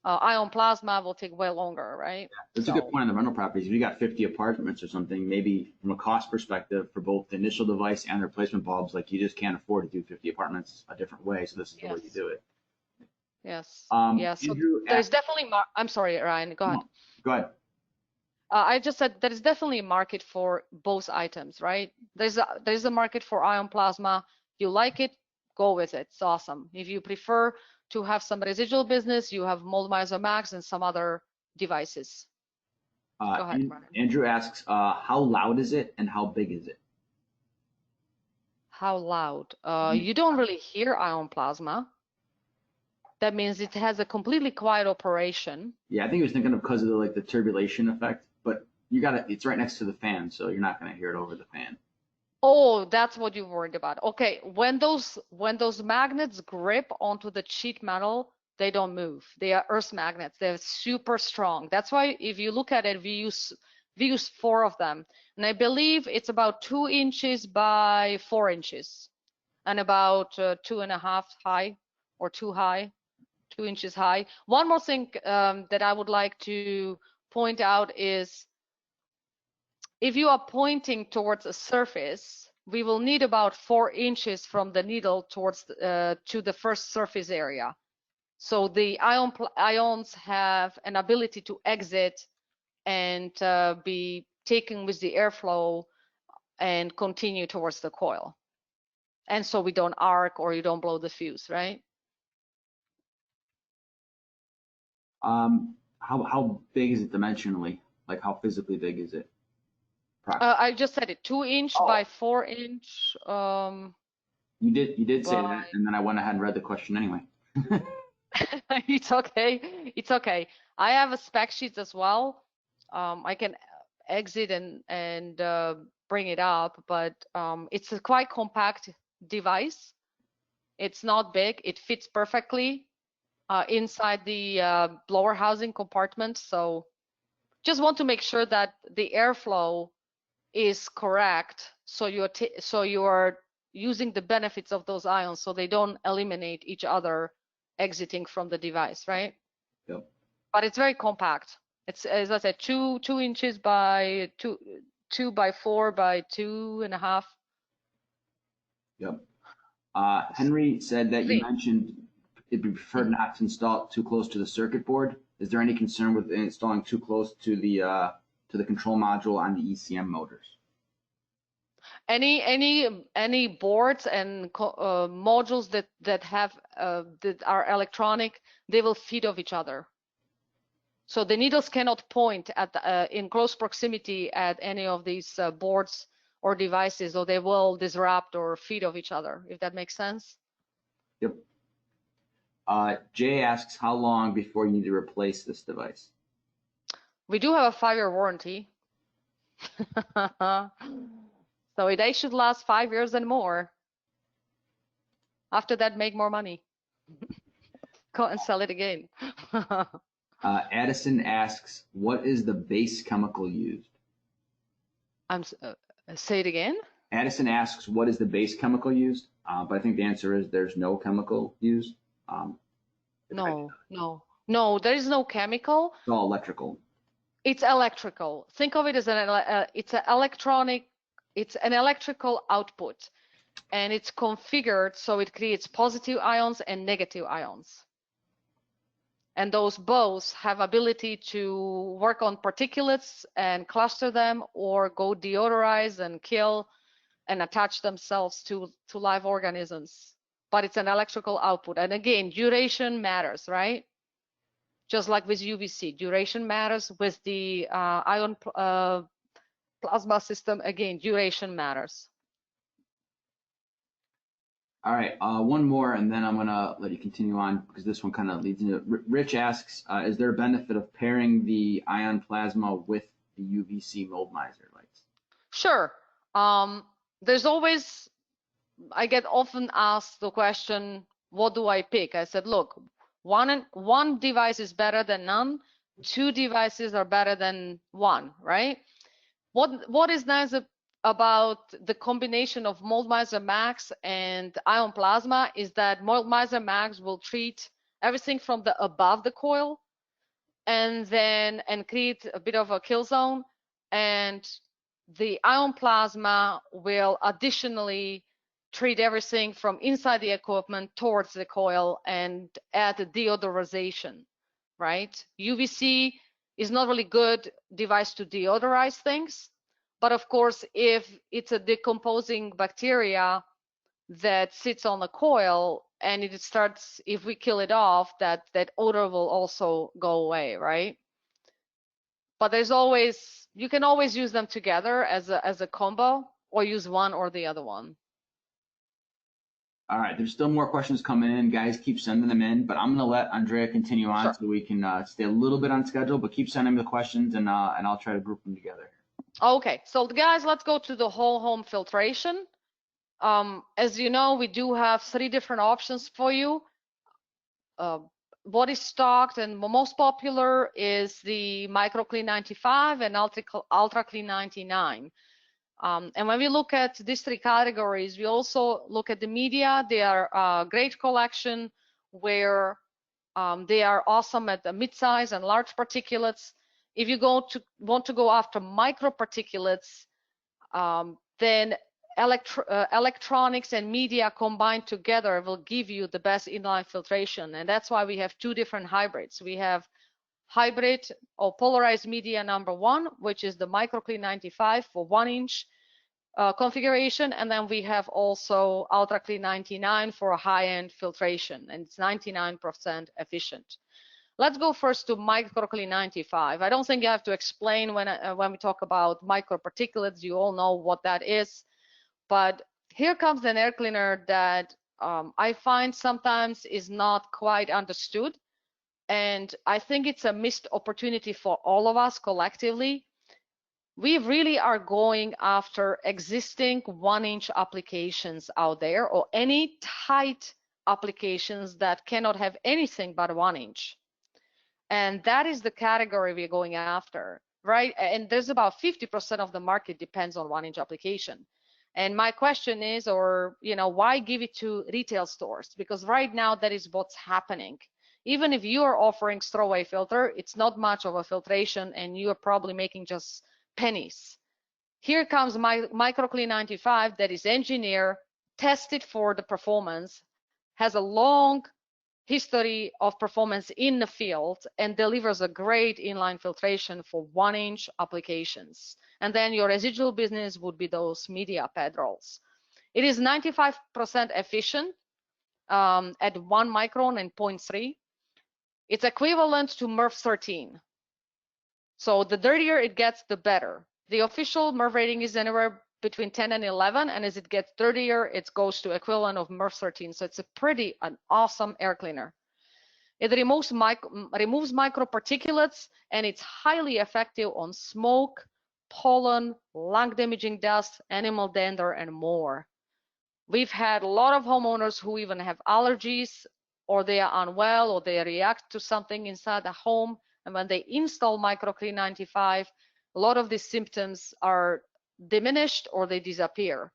Ion plasma will take way longer, right? That's a good point on the rental properties. If you got 50 apartments or something, maybe from a cost perspective for both the initial device and the replacement bulbs, like you just can't afford to do 50 apartments a different way. So this is the way you do it. Yes. Yes. So there's definitely, I'm sorry, Ryan, go ahead. Go ahead. I just said there is definitely a market for both items, right? There's a market for ion plasma. You like it, go with it. It's awesome. If you prefer to have some residual business, you have Moldmizer Max and some other devices. Go ahead, Ryan. Andrew asks, how loud is it and how big is it? How loud? You don't really hear ion plasma. That means it has a completely quiet operation. Yeah, I think he was thinking of because of the turbulation effect, but it's right next to the fan, so you're not going to hear it over the fan. Oh, that's what you're worried about. Okay, when those magnets grip onto the sheet metal, they don't move. They are earth magnets. They're super strong. That's why if you look at it, we use 4 of them, and I believe it's about 2 inches by 4 inches, and about 2.5 high or 2 high, 2 inches high. One more thing that I would like to point out is, if you are pointing towards a surface, we will need about 4 inches from the needle towards to the first surface area. So the ions have an ability to exit and be taken with the airflow and continue towards the coil. And so we don't arc or you don't blow the fuse, right? How big is it dimensionally? Like how physically big is it? I just said it, 2 inch by 4 inch. You did say that, and then I went ahead and read the question anyway. It's okay. It's okay. I have a spec sheet as well. I can exit and bring it up, but it's a quite compact device. It's not big. It fits perfectly inside the blower housing compartment. So just want to make sure that the airflow is correct. So you are using the benefits of those ions, so they don't eliminate each other exiting from the device, right? Yep. But it's very compact. It's, as I said, 2 inches by 2 by 4 by 2.5. Yep. Henry said that you mentioned it'd be preferred not to install it too close to the circuit board. Is there any concern with installing too close to the control module on the ECM motors? Any boards and modules that have that are electronic, they will feed off each other. So the needles cannot point at in close proximity at any of these boards or devices, or they will disrupt or feed off each other, if that makes sense. Yep. Jay asks, how long before you need to replace this device? We do have a 5-year warranty. So they should last 5 years and more. After that, make more money. Go and sell it again. Addison asks, what is the base chemical used? Say it again. Addison asks, what is the base chemical used? But I think the answer is there's no chemical used. No, there is no chemical. It's all electrical. It's electrical. Think of it as it's an electrical output, and it's configured so it creates positive ions and negative ions. And those both have ability to work on particulates and cluster them, or go deodorize and kill and attach themselves to live organisms. But it's an electrical output. And again, duration matters, right? Just like with UVC, duration matters. With the ion plasma system, again, duration matters. All right, one more, and then I'm gonna let you continue on because this one kind of leads into it. Rich asks, is there a benefit of pairing the ion plasma with the UVC mold miser lights? Sure. There's always, I get often asked the question, what do I pick? I said, look, one device is better than none. 2 devices are better than 1, right? What is nice about the combination of Mold Miser Max and Ion Plasma is that Mold Miser Max will treat everything from the above the coil and create a bit of a kill zone, and the Ion Plasma will additionally treat everything from inside the equipment towards the coil and add a deodorization, right? UVC is not really good device to deodorize things, but of course, if it's a decomposing bacteria that sits on the coil and it starts, if we kill it off, that odor will also go away, right? But there's always, you can always use them together as a combo, or use one or the other one. All right, there's still more questions coming in. Guys, keep sending them in, but I'm going to let Andrea continue on so we can stay a little bit on schedule, but keep sending me the questions, and I'll try to group them together. Okay, so guys, let's go to the whole home filtration. As you know, we do have 3 different options for you. What is stocked and most popular is the MicroClean 95 and Ultra Clean 99. And when we look at these 3 categories, we also look at the media. They are a great collection where they are awesome at the mid-size and large particulates. If you want to go after microparticulates, then electronics and media combined together will give you the best inline filtration. And that's why we have 2 different hybrids. We have hybrid or polarized media number 1, which is the MicroClean 95 for 1-inch configuration. And then we have also Ultra Clean 99 for a high-end filtration, and it's 99% efficient. Let's go first to MicroClean 95. I don't think you have to explain when we talk about microparticulates. You all know what that is. But here comes an air cleaner that I find sometimes is not quite understood. And I think it's a missed opportunity for all of us collectively. We really are going after existing 1-inch applications out there, or any tight applications that cannot have anything but 1-inch. And that is the category we're going after, right? And there's about 50% of the market depends on 1-inch application. And my question is, why give it to retail stores? Because right now that is what's happening. Even if you are offering straw-away filter, it's not much of a filtration, and you are probably making just pennies. Here comes my MicroClean 95 that is engineered, tested for the performance, has a long history of performance in the field, and delivers a great inline filtration for 1-inch applications. And then your residual business would be those media pad rolls. It is 95% efficient at 1 micron and 0.3. It's equivalent to MERV 13. So the dirtier it gets, the better. The official MERV rating is anywhere between 10 and 11, and as it gets dirtier, it goes to equivalent of MERV 13. So it's an awesome air cleaner. It removes microparticulates, and it's highly effective on smoke, pollen, lung-damaging dust, animal dander, and more. We've had a lot of homeowners who even have allergies, or they are unwell, or they react to something inside the home, and when they install MicroClean 95, a lot of these symptoms are diminished or they disappear.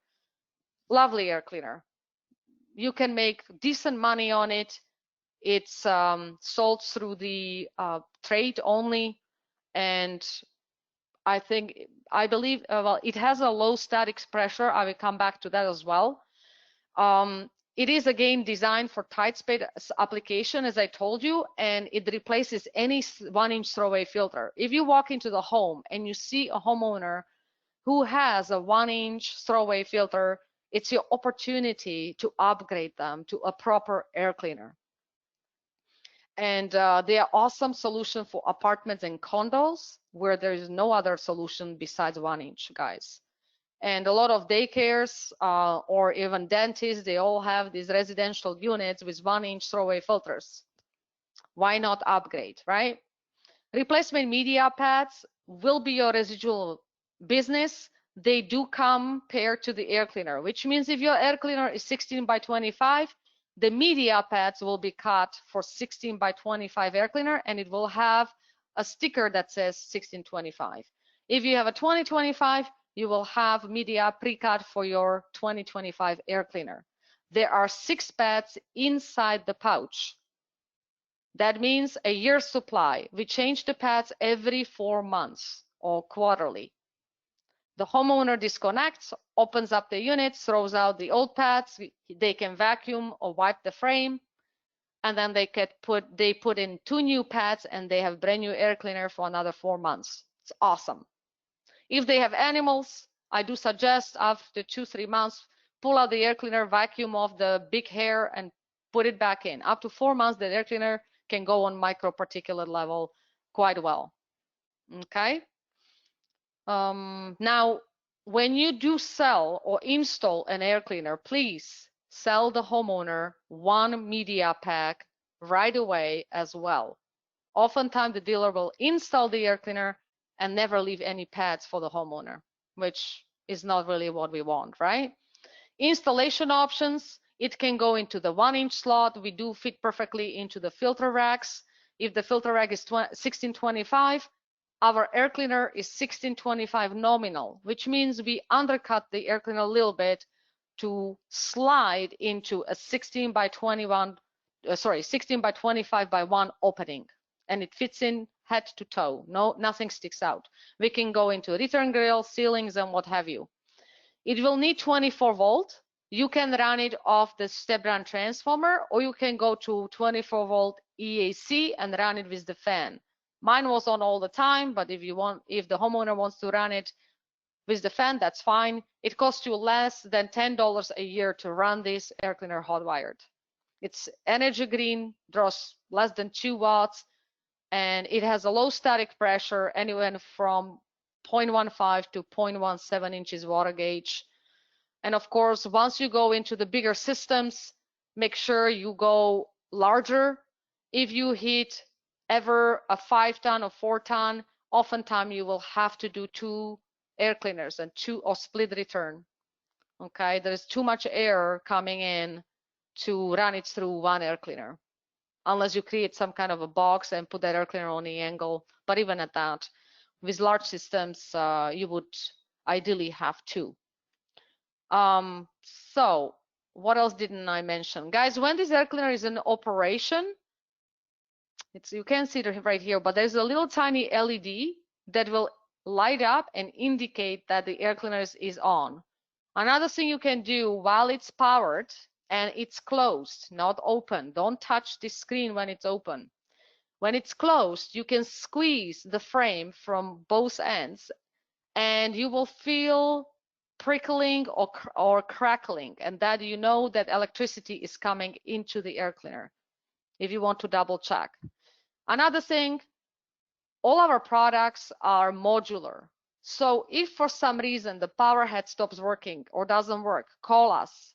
Lovely air cleaner. You can make decent money on it. It's sold through the trade only, and I believe, well, it has a low static pressure. I will come back to that as well. It is again designed for tight space application, as I told you, and it replaces any 1-inch throwaway filter. If you walk into the home and you see a homeowner who has a 1-inch throwaway filter, it's your opportunity to upgrade them to a proper air cleaner. And they are awesome solution for apartments and condos where there is no other solution besides 1-inch, guys. And a lot of daycares or even dentists, they all have these residential units with 1-inch throwaway filters. Why not upgrade, right? Replacement media pads will be your residual business. They do come paired to the air cleaner, which means if your air cleaner is 16 by 25, the media pads will be cut for 16 by 25 air cleaner, and it will have a sticker that says 1625. If you have a 2025, you will have media pre-cut for your 2025 air cleaner. There are 6 pads inside the pouch. That means a year's supply. We change the pads every 4 months or quarterly. The homeowner disconnects, opens up the unit, throws out the old pads. They can vacuum or wipe the frame, and then they put in 2 new pads, and they have brand new air cleaner for another 4 months. It's awesome. If they have animals, I do suggest after 2-3 months, pull out the air cleaner, vacuum off the big hair, and put it back in. Up to 4 months, the air cleaner can go on microparticulate level quite well. Okay. Now, when you do sell or install an air cleaner, please sell the homeowner 1 media pack right away as well. Oftentimes, the dealer will install the air cleaner and never leave any pads for the homeowner, which is not really what we want, right? Installation options, it can go into the 1-inch slot. We do fit perfectly into the filter racks. If the filter rack is 1625, our air cleaner is 1625 nominal, which means we undercut the air cleaner a little bit to slide into a 16 by 25 by 1 opening, and it fits in head to toe. Nothing sticks out. We can go into return grill, ceilings, and what have you. It will need 24 volt. You can run it off the step-down transformer, or you can go to 24 volt EAC and run it with the fan. Mine was on all the time, but if the homeowner wants to run it with the fan, that's fine. It costs you less than $10 a year to run this air cleaner hot wired. It's energy green, draws less than 2 watts, and it has a low static pressure, anywhere from 0.15 to 0.17 inches water gauge. And of course, once you go into the bigger systems, make sure you go larger. If you hit ever a 5-ton or 4-ton, oftentimes you will have to do 2 air cleaners and 2 or split return. Okay, there's too much air coming in to run it through 1 air cleaner, unless you create some kind of a box and put that air cleaner on the angle. But even at that, with large systems, you would ideally have 2. So what else didn't I mention? Guys, when this air cleaner is in operation, you can't see it right here, but there's a little tiny LED that will light up and indicate that the air cleaner is on. Another thing you can do while it's powered and it's closed, not open, don't touch the screen when it's open. When it's closed, you can squeeze the frame from both ends and you will feel prickling or crackling, and that you know that electricity is coming into the air cleaner if you want to double check. Another thing, all our products are modular. So if for some reason the power head stops working or doesn't work, call us.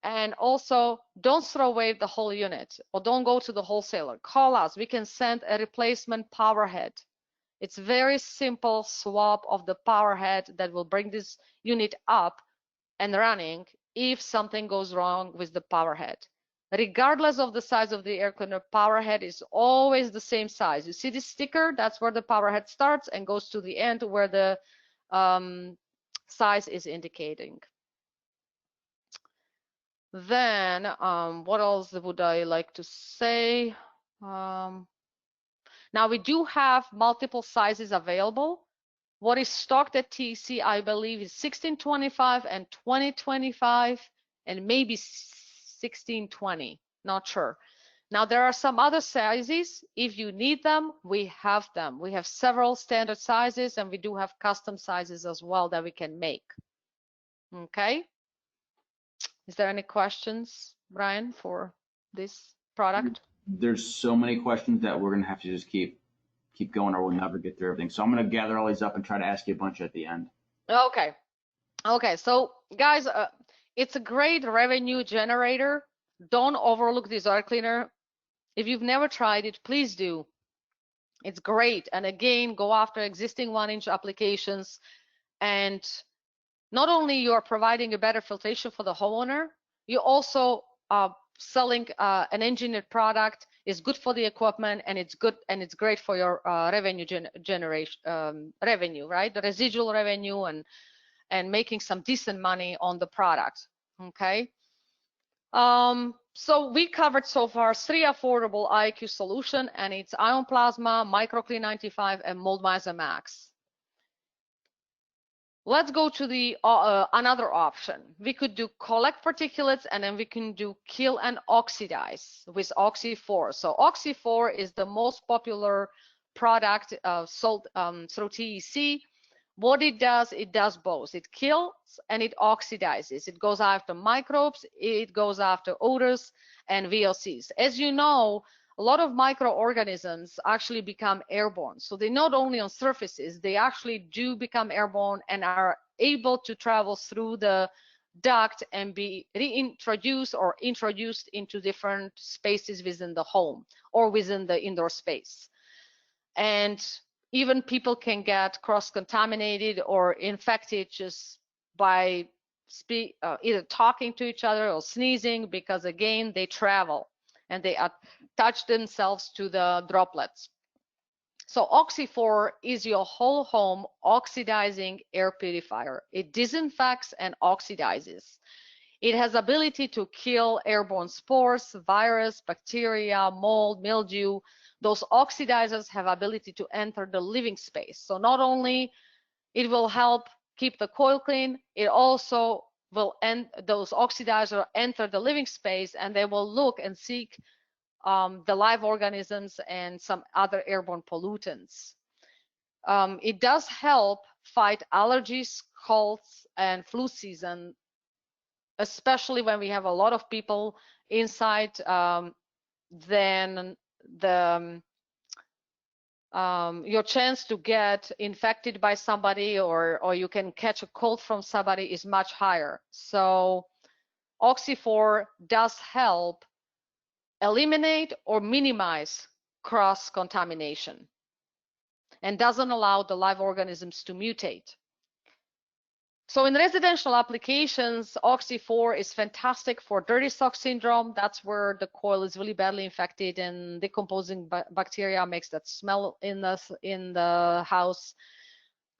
And also, don't throw away the whole unit or don't go to the wholesaler. Call us. We can send a replacement power head. It's very simple swap of the power head that will bring this unit up and running if something goes wrong with the power head. Regardless of the size of the air cleaner, power head is always the same size. You see this sticker? That's where the power head starts and goes to the end where the size is indicating. Then what else would I like to say? Now we do have multiple sizes available. What is stocked at TC, I believe, is 1625 and 2025 and maybe 1620, not sure. Now there are some other sizes. If you need them, we have them. We have several standard sizes and we do have custom sizes as well that we can make. Okay. Is there any questions, Brian, for this product? There's so many questions that we're gonna have to just keep going, or we'll never get through everything. So I'm gonna gather all these up and try to ask you a bunch at the end. Okay. Okay. So guys, it's a great revenue generator. Don't overlook this air cleaner. If you've never tried it, please do. It's great. And again, go after existing 1-inch applications. And not only you are providing a better filtration for the homeowner, you also are selling an engineered product. Is good for the equipment, and it's good and it's great for your revenue generation, revenue, right? The residual revenue and making some decent money on the product. Okay. So we covered so far 3 affordable IAQ solution, and it's Ion Plasma, MicroClean 95, and Moldmizer Max. Let's go to the another option. We could do collect particulates, and then we can do kill and oxidize with Oxy 4. So Oxy 4 is the most popular product sold through TEC. What it does both. It kills and it oxidizes. It goes after microbes, it goes after odors and VOCs. As you know, a lot of microorganisms actually become airborne. So they not only on surfaces, they actually do become airborne and are able to travel through the duct and be reintroduced or introduced into different spaces within the home or within the indoor space. And even people can get cross-contaminated or infected just by either talking to each other or sneezing, because again, they travel and they attach themselves to the droplets. So Oxy 4 is your whole home oxidizing air purifier. It disinfects and oxidizes. It has ability to kill airborne spores, virus, bacteria, mold, mildew. Those oxidizers have ability to enter the living space. So not only it will help keep the coil clean, it also will those oxidizers enter the living space, and they will look and seek the live organisms and some other airborne pollutants. It does help fight allergies, colds, and flu season, especially when we have a lot of people inside. Then your chance to get infected by somebody or you can catch a cold from somebody is much higher. So Oxy 4 does help eliminate or minimize cross-contamination and doesn't allow the live organisms to mutate. So in residential applications, Oxy 4 is fantastic for dirty sock syndrome. That's where the coil is really badly infected and decomposing bacteria makes that smell in the house.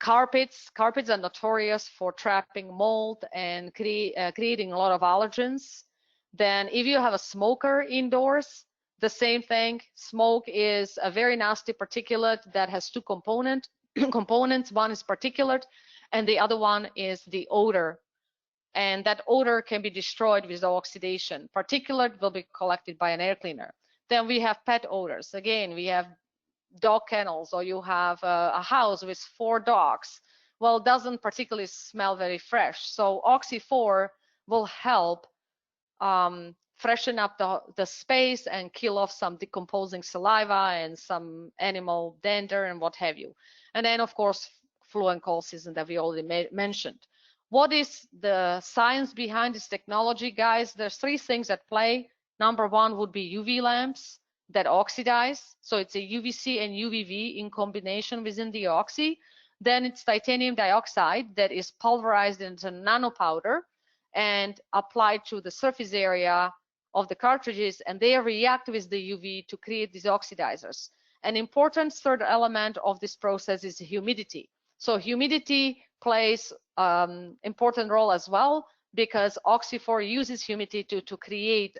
Carpets are notorious for trapping mold and creating a lot of allergens. Then if you have a smoker indoors, the same thing. Smoke is a very nasty particulate that has 2 components. One is particulate, and the other one is the odor. And that odor can be destroyed with the oxidation. Particulate will be collected by an air cleaner. Then we have pet odors. Again, we have dog kennels, or you have a house with 4 dogs. Well, it doesn't particularly smell very fresh. So Oxy 4 will help freshen up the space and kill off some decomposing saliva and some animal dander and what have you. And then, of course, flu and cold season that we already mentioned. What is the science behind this technology, guys? There's 3 things at play. Number 1 would be UV lamps that oxidize. So it's a UVC and UVV in combination within the oxy. Then it's titanium dioxide that is pulverized into nanopowder and applied to the surface area of the cartridges, and they react with the UV to create these oxidizers. An important third element of this process is humidity. So humidity plays important role as well, because Oxy-4 uses humidity to create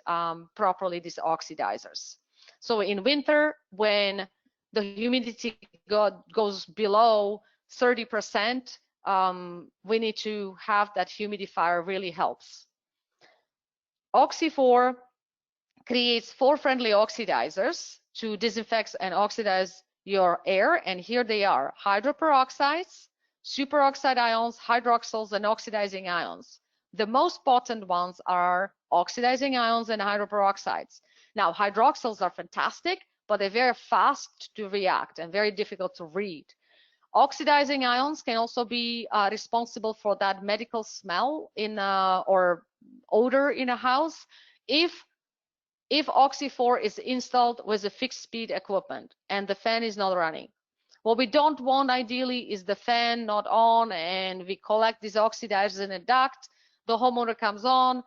properly these oxidizers. So in winter, when the humidity goes below 30%, we need to have that humidifier. Really helps. Oxy-4 creates 4 friendly oxidizers to disinfect and oxidize your air, and here they are: hydroperoxides, superoxide ions, hydroxyls, and oxidizing ions. The most potent ones are oxidizing ions and hydroperoxides. Now, hydroxyls are fantastic, but they're very fast to react and very difficult to read. Oxidizing ions can also be responsible for that medical smell in or odor in a house if Oxy-4 is installed with a fixed speed equipment and the fan is not running. What we don't want ideally is the fan not on and we collect these oxidizers in a duct. The homeowner comes home,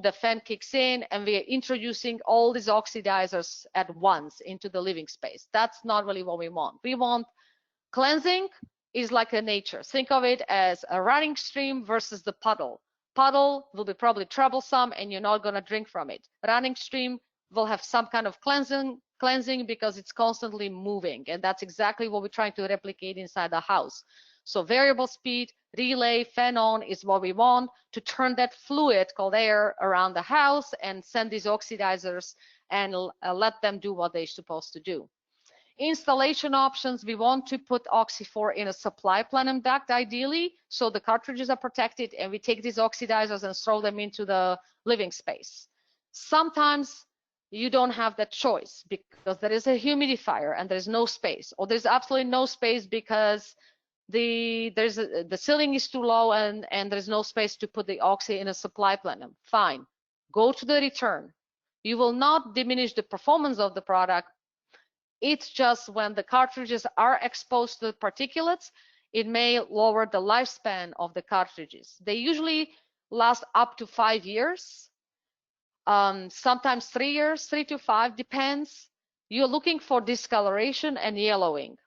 the fan kicks in, and we are introducing all these oxidizers at once into the living space. That's not really what we want. We want cleansing is like a nature. Think of it as a running stream versus the puddle. Puddle will be probably troublesome and you're not going to drink from it. Running stream will have some kind of cleansing because it's constantly moving, and that's exactly what we're trying to replicate inside the house. So variable speed, relay, fan on is what we want to turn that fluid called air around the house and send these oxidizers and let them do what they're supposed to do. Installation options, we want to put Oxy-4 in a supply plenum duct ideally, so the cartridges are protected, and we take these oxidizers and throw them into the living space. Sometimes you don't have that choice because there is a humidifier and there's no space, or there's absolutely no space because the ceiling is too low and there's no space to put the Oxy in a supply plenum. Fine, go to the return. You will not diminish the performance of the product. It's just when the cartridges are exposed to the particulates, it may lower the lifespan of the cartridges. They usually last up to 5 years, sometimes 3 years, 3 to 5, depends. You're looking for discoloration and yellowing.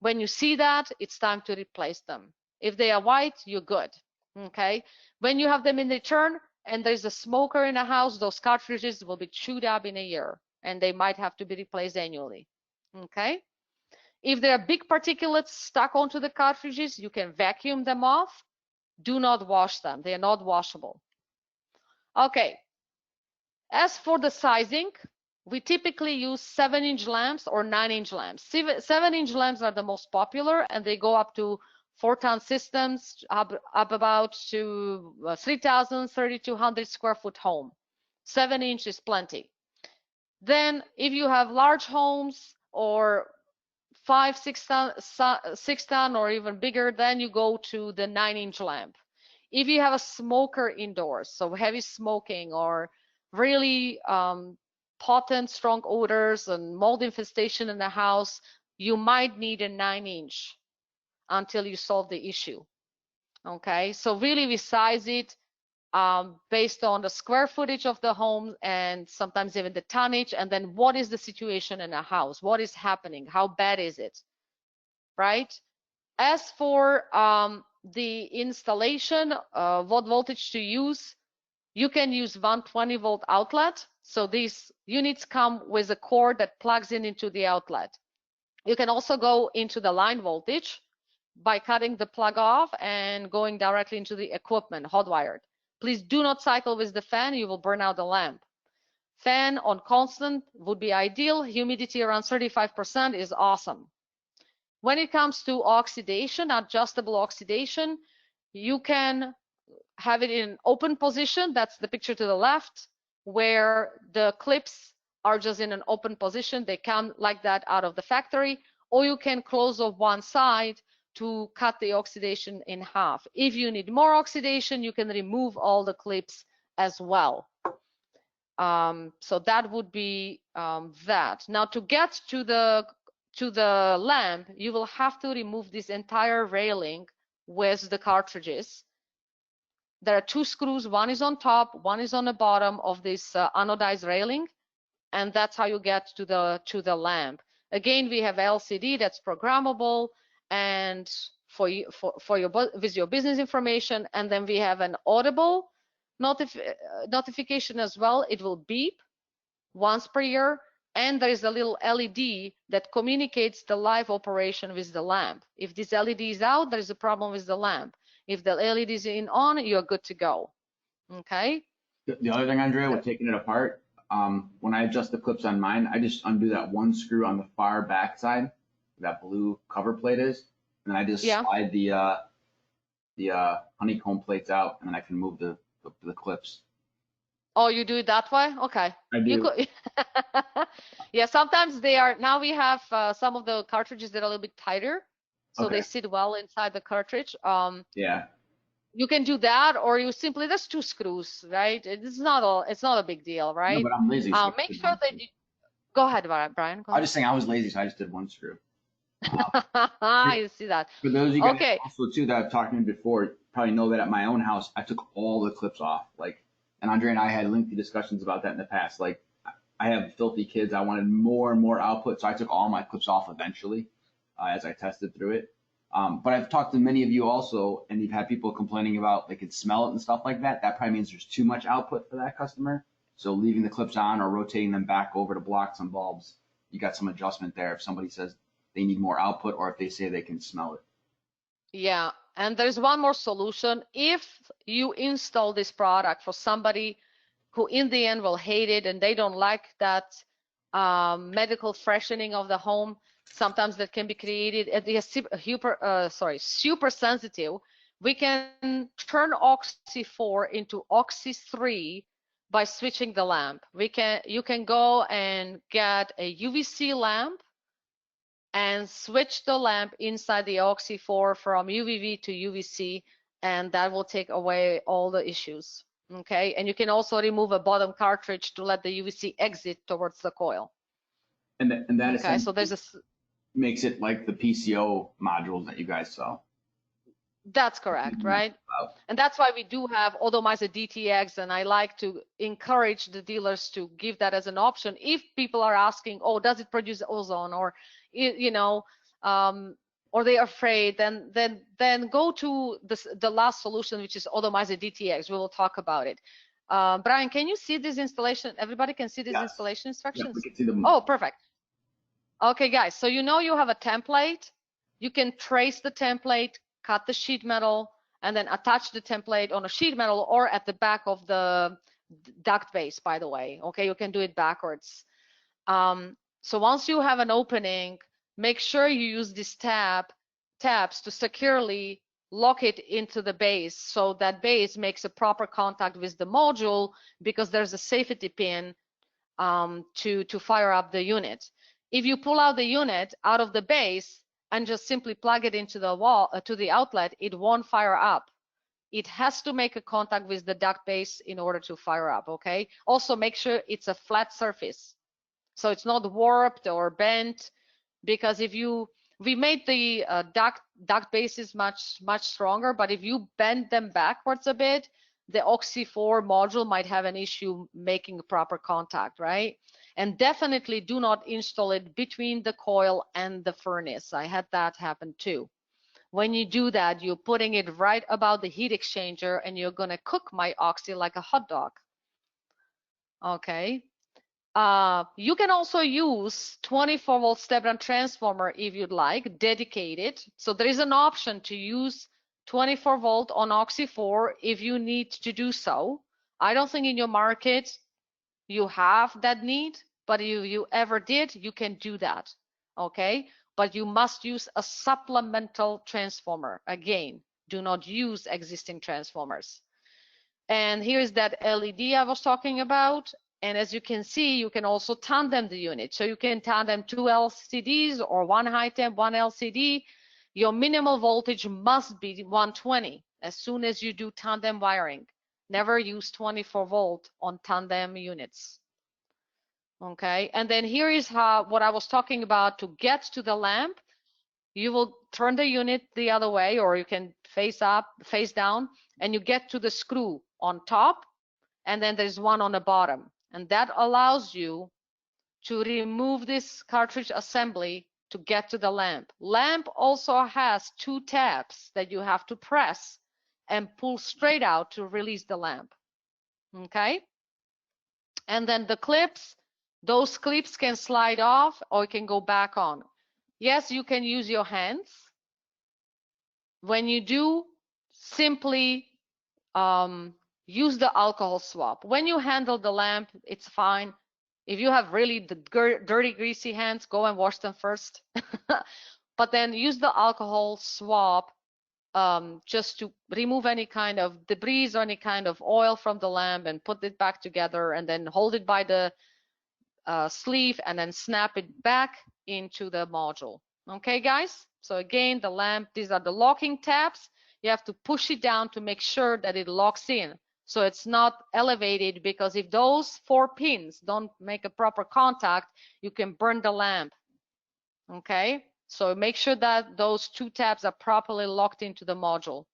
When you see that, it's time to replace them. If they are white, you're good. Okay. When you have them in return and there's a smoker in a house, those cartridges will be chewed up in a year, and they might have to be replaced annually. Okay. If there are big particulates stuck onto the cartridges, you can vacuum them off. Do not wash them. They are not washable. Okay. As for the sizing, we typically use 7-inch lamps or 9-inch lamps. 7-inch lamps are the most popular, and they go up to 4-ton systems, up about to 3,000, 3,200 square foot home. 7-inch is plenty. Then if you have large homes or 5, 6 ton or even bigger, then you go to the 9-inch lamp. If you have a smoker indoors, so heavy smoking or really potent, strong odors and mold infestation in the house, you might need a 9-inch until you solve the issue. Okay, so really we size it based on the square footage of the home and sometimes even the tonnage, and then what is the situation in a house? What is happening? How bad is it? Right? As for the installation, what voltage to use, you can use 120 volt outlet. So these units come with a cord that plugs into the outlet. You can also go into the line voltage by cutting the plug off and going directly into the equipment, hot wired. Please do not cycle with the fan, you will burn out the lamp. Fan on constant would be ideal. Humidity around 35% is awesome. When it comes to oxidation, adjustable oxidation, you can have it in an open position. That's the picture to the left, where the clips are just in an open position. They come like that out of the factory, or you can close off one side to cut the oxidation in half. If you need more oxidation, you can remove all the clips as well. So that would be that. Now to get to the lamp, you will have to remove this entire railing with the cartridges. There are 2 screws, one is on top, one is on the bottom of this anodized railing, and that's how you get to the lamp. Again, we have LCD that's programmable, and for you for your with your business information, and then we have an audible notification as well. It will beep once per year, and there is a little LED that communicates the live operation with the lamp. If this LED is out, there is a problem with the lamp. If the LED is on, you're good to go. Okay. The other thing, Andrea, with taking it apart, when I adjust the clips on mine, I just undo that one screw on the far back side, where that blue cover plate is, and I just slide the honeycomb plates out, and then I can move the clips. Oh, you do it that way? Okay. I do. You could, yeah, sometimes they are, now we have some of the cartridges that are a little bit tighter, so they sit well inside the cartridge. Yeah. You can do that, or you simply, there's 2 screws, right? It's not a big deal, right? No, but I'm lazy. So make sure that you, go ahead, Brian. Go ahead. I was just saying I was lazy, so I just did one screw. You see that. For those of you guys also too that I've talked to before, probably know that at my own house, I took all the clips off. Like, and Andrea and I had lengthy discussions about that in the past. Like, I have filthy kids. I wanted more and more output, so I took all my clips off eventually as I tested through it. But I've talked to many of you also, and you've had people complaining about they could smell it and stuff like that. That probably means there's too much output for that customer. So leaving the clips on or rotating them back over to block some bulbs, you got some adjustment there. If somebody says they need more output, or if they say they can smell it. Yeah, and there's one more solution. If you install this product for somebody who in the end will hate it and they don't like that medical freshening of the home, sometimes that can be created at the super sensitive, we can turn Oxy 4 into Oxy 3 by switching the lamp. You can go and get a UVC lamp and switch the lamp inside the Oxy 4 from UVV to UVC, and that will take away all the issues. Okay, and you can also remove a bottom cartridge to let the UVC exit towards the coil. And that okay, so there's makes it like the PCO modules that you guys sell. That's correct, right? And that's why we do have Odomizer DTX, and I like to encourage the dealers to give that as an option. If people are asking, oh, does it produce ozone, or or they're afraid, then go to the last solution, which is Odomizer DTX. We will talk about it. Brian, can you see this installation? Everybody can see these installation instructions? Yeah, we can see them. Oh, perfect. Okay, guys, so you have a template. You can trace the template, cut the sheet metal, and then attach the template on a sheet metal or at the back of the duct base, by the way. Okay, you can do it backwards. So once you have an opening, make sure you use these tabs to securely lock it into the base, so that base makes a proper contact with the module, because there's a safety pin to fire up the unit. If you pull out the unit out of the base and just simply plug it into the wall, to the outlet, it won't fire up. It has to make a contact with the duct base in order to fire up, okay? Also make sure it's a flat surface, so it's not warped or bent, because we made the duct bases much stronger, but if you bend them backwards a bit, the Oxy 4 module might have an issue making a proper contact, right? And definitely do not install it between the coil and the furnace. I had that happen too. When you do that, you're putting it right about the heat exchanger, and you're gonna cook my Oxy like a hot dog. Okay. You can also use 24-volt step-down transformer if you'd like, dedicated. So there is an option to use 24-volt on Oxy 4 if you need to do so. I don't think in your market you have that need, but if you ever did, you can do that, okay? But you must use a supplemental transformer. Again, do not use existing transformers. And here's that LED I was talking about. And as you can see, you can also tandem the unit. So you can tandem 2 LCDs or 1 high temp, 1 LCD. Your minimal voltage must be 120 as soon as you do tandem wiring. Never use 24-volt on tandem units. Okay, and then here is what I was talking about. To get to the lamp, you will turn the unit the other way, or you can face up, face down, and you get to the screw on top, and then there's one on the bottom. And that allows you to remove this cartridge assembly to get to the lamp. Lamp also has 2 tabs that you have to press and pull straight out to release the lamp. Okay? And then the clips, those clips can slide off or can go back on. Yes, you can use your hands. When you do, simply use the alcohol swab. When you handle the lamp, it's fine. If you have really the dirty, greasy hands, go and wash them first. But then use the alcohol swab just to remove any kind of debris or any kind of oil from the lamp and put it back together, and then hold it by the sleeve and then snap it back into the module. Okay, guys? So again, the lamp, these are the locking tabs. You have to push it down to make sure that it locks in. So it's not elevated, because if those 4 pins don't make a proper contact, you can burn the lamp. Okay? So make sure that those 2 tabs are properly locked into the module.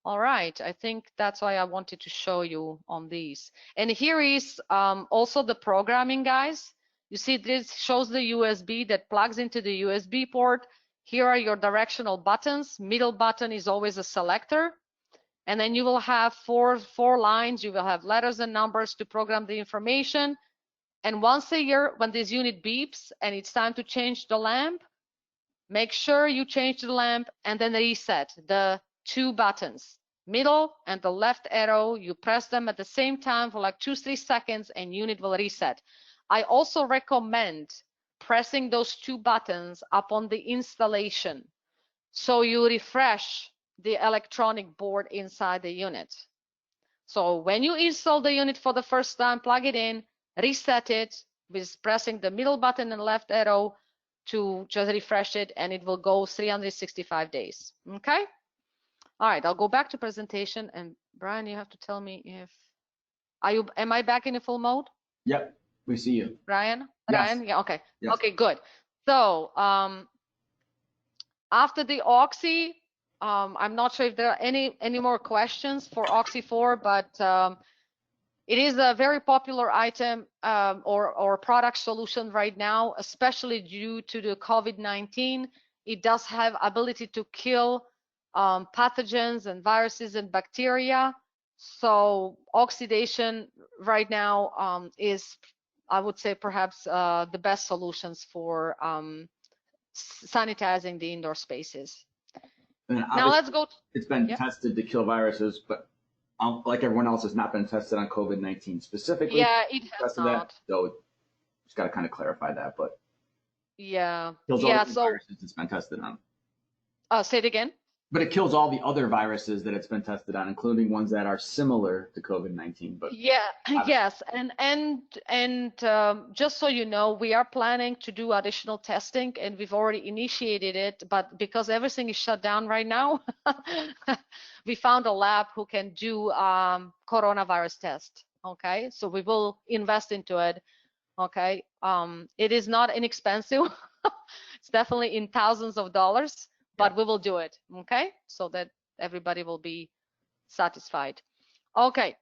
All right, I think that's why I wanted to show you on these. And here is also the programming, guys. You see, this shows the USB that plugs into the USB port. Here are your directional buttons. Middle button is always a selector. And then you will have four lines. You will have letters and numbers to program the information. And once a year, when this unit beeps and it's time to change the lamp, make sure you change the lamp and then reset the 2 buttons, middle and the left arrow. You press them at the same time for like 2-3 seconds and unit will reset. I also recommend pressing those 2 buttons upon the installation, so you refresh the electronic board inside the unit. So when you install the unit for the first time, plug it in, reset it with pressing the middle button and left arrow to just refresh it, and it will go 365 days. Okay? All right, I'll go back to presentation, and Brian, you have to tell me if am I back in a full mode? Yep, we see you. Brian? Yes. Brian? Yeah, okay. Yes. Okay, good. So after the Oxy, I'm not sure if there are any more questions for Oxy 4, but it is a very popular item or product solution right now, especially due to the COVID-19. It does have ability to kill pathogens and viruses and bacteria. So oxidation right now is, I would say, perhaps the best solutions for sanitizing the indoor spaces. Now let's go. It's been tested to kill viruses, but like everyone else, has not been tested on COVID-19 specifically. Yeah, it has not. So just got to kind of clarify that, but yeah, kills all the viruses it's been tested on. Say it again. But it kills all the other viruses that it's been tested on, including ones that are similar to COVID-19. But yeah, yes, and just so you know, we are planning to do additional testing, and we've already initiated it. But because everything is shut down right now, we found a lab who can do coronavirus test. Okay, so we will invest into it. Okay, it is not inexpensive. It's definitely in thousands of dollars. But we will do it, okay? So that everybody will be satisfied. Okay,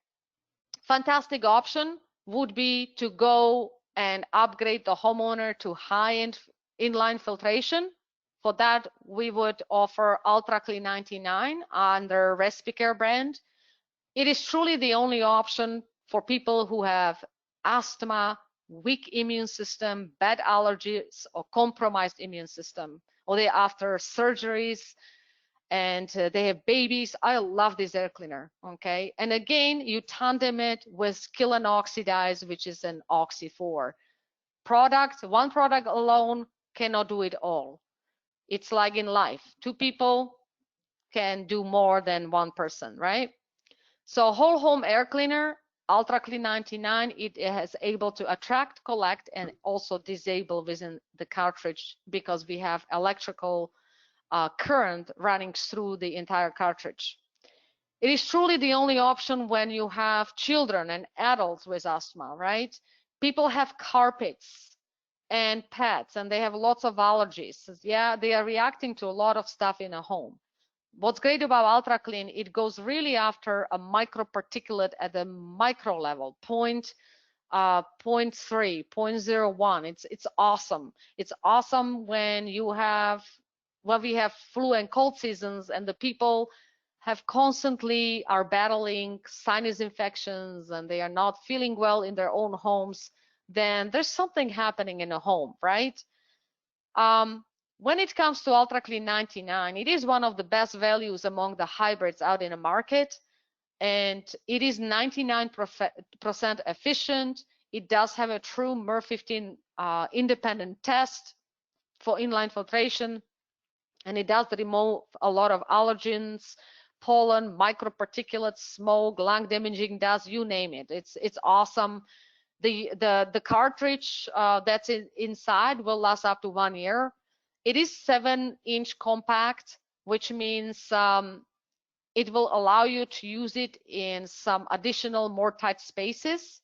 fantastic option would be to go and upgrade the homeowner to high-end inline filtration. For that, we would offer Ultra Clean 99 under Respicaire brand. It is truly the only option for people who have asthma, weak immune system, bad allergies, or compromised immune system, or they're after surgeries and they have babies. I love this air cleaner, okay? And again, you tandem it with Kill and Oxidize, which is an Oxy 4 product. One product alone cannot do it all. It's like in life, 2 people can do more than 1 person, right? So whole home air cleaner, Ultra Clean 99, it is able to attract, collect, and also disable within the cartridge, because we have electrical current running through the entire cartridge. It is truly the only option when you have children and adults with asthma, right? People have carpets and pets, and they have lots of allergies. Yeah, they are reacting to a lot of stuff in a home. What's great about Ultra Clean, it goes really after a microparticulate at the micro level, 0.3, 0.01. It's awesome. It's awesome when we have flu and cold seasons and the people have constantly are battling sinus infections and they are not feeling well in their own homes. Then there's something happening in a home, right? When it comes to Ultra Clean 99, it is one of the best values among the hybrids out in the market, and it is 99% efficient. It does have a true MER 15 independent test for inline filtration, and it does remove a lot of allergens, pollen, microparticulates, smoke, lung damaging dust, you name it. It's awesome. The cartridge that's inside will last up to 1 year. It is 7-inch compact, which means it will allow you to use it in some additional more tight spaces.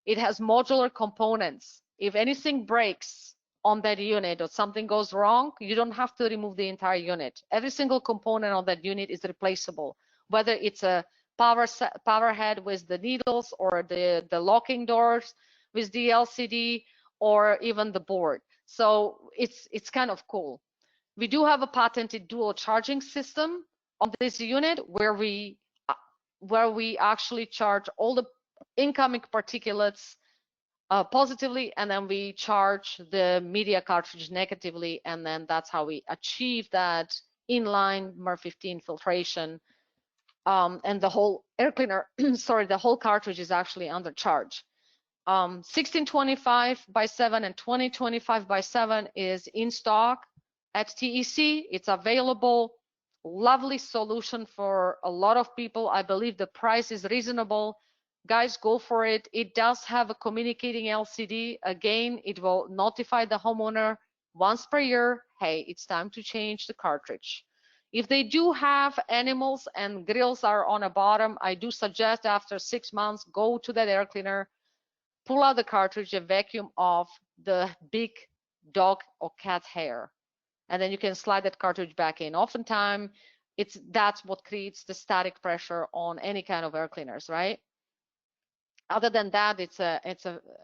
It has modular components. If anything breaks on that unit or something goes wrong, you don't have to remove the entire unit. Every single component on that unit is replaceable, whether it's a power head with the needles or the locking doors with the LCD or even the board. So it's kind of cool. We do have a patented dual charging system on this unit where we actually charge all the incoming particulates positively, and then we charge the media cartridge negatively, and then that's how we achieve that inline MER 15 filtration. And the whole air cleaner, sorry, the whole cartridge is actually under charge. 1625/7 and 2025/7 is in stock at TEC. It's available. Lovely solution for a lot of people. I believe the price is reasonable. Guys, go for it. It does have a communicating LCD. Again, it will notify the homeowner once per year, hey, it's time to change the cartridge. If they do have animals and grills are on a bottom, I do suggest after 6 months, go to that air cleaner, pull out the cartridge and vacuum off the big dog or cat hair. And then you can slide that cartridge back in. Oftentimes, that's what creates the static pressure on any kind of air cleaners, right? Other than that, it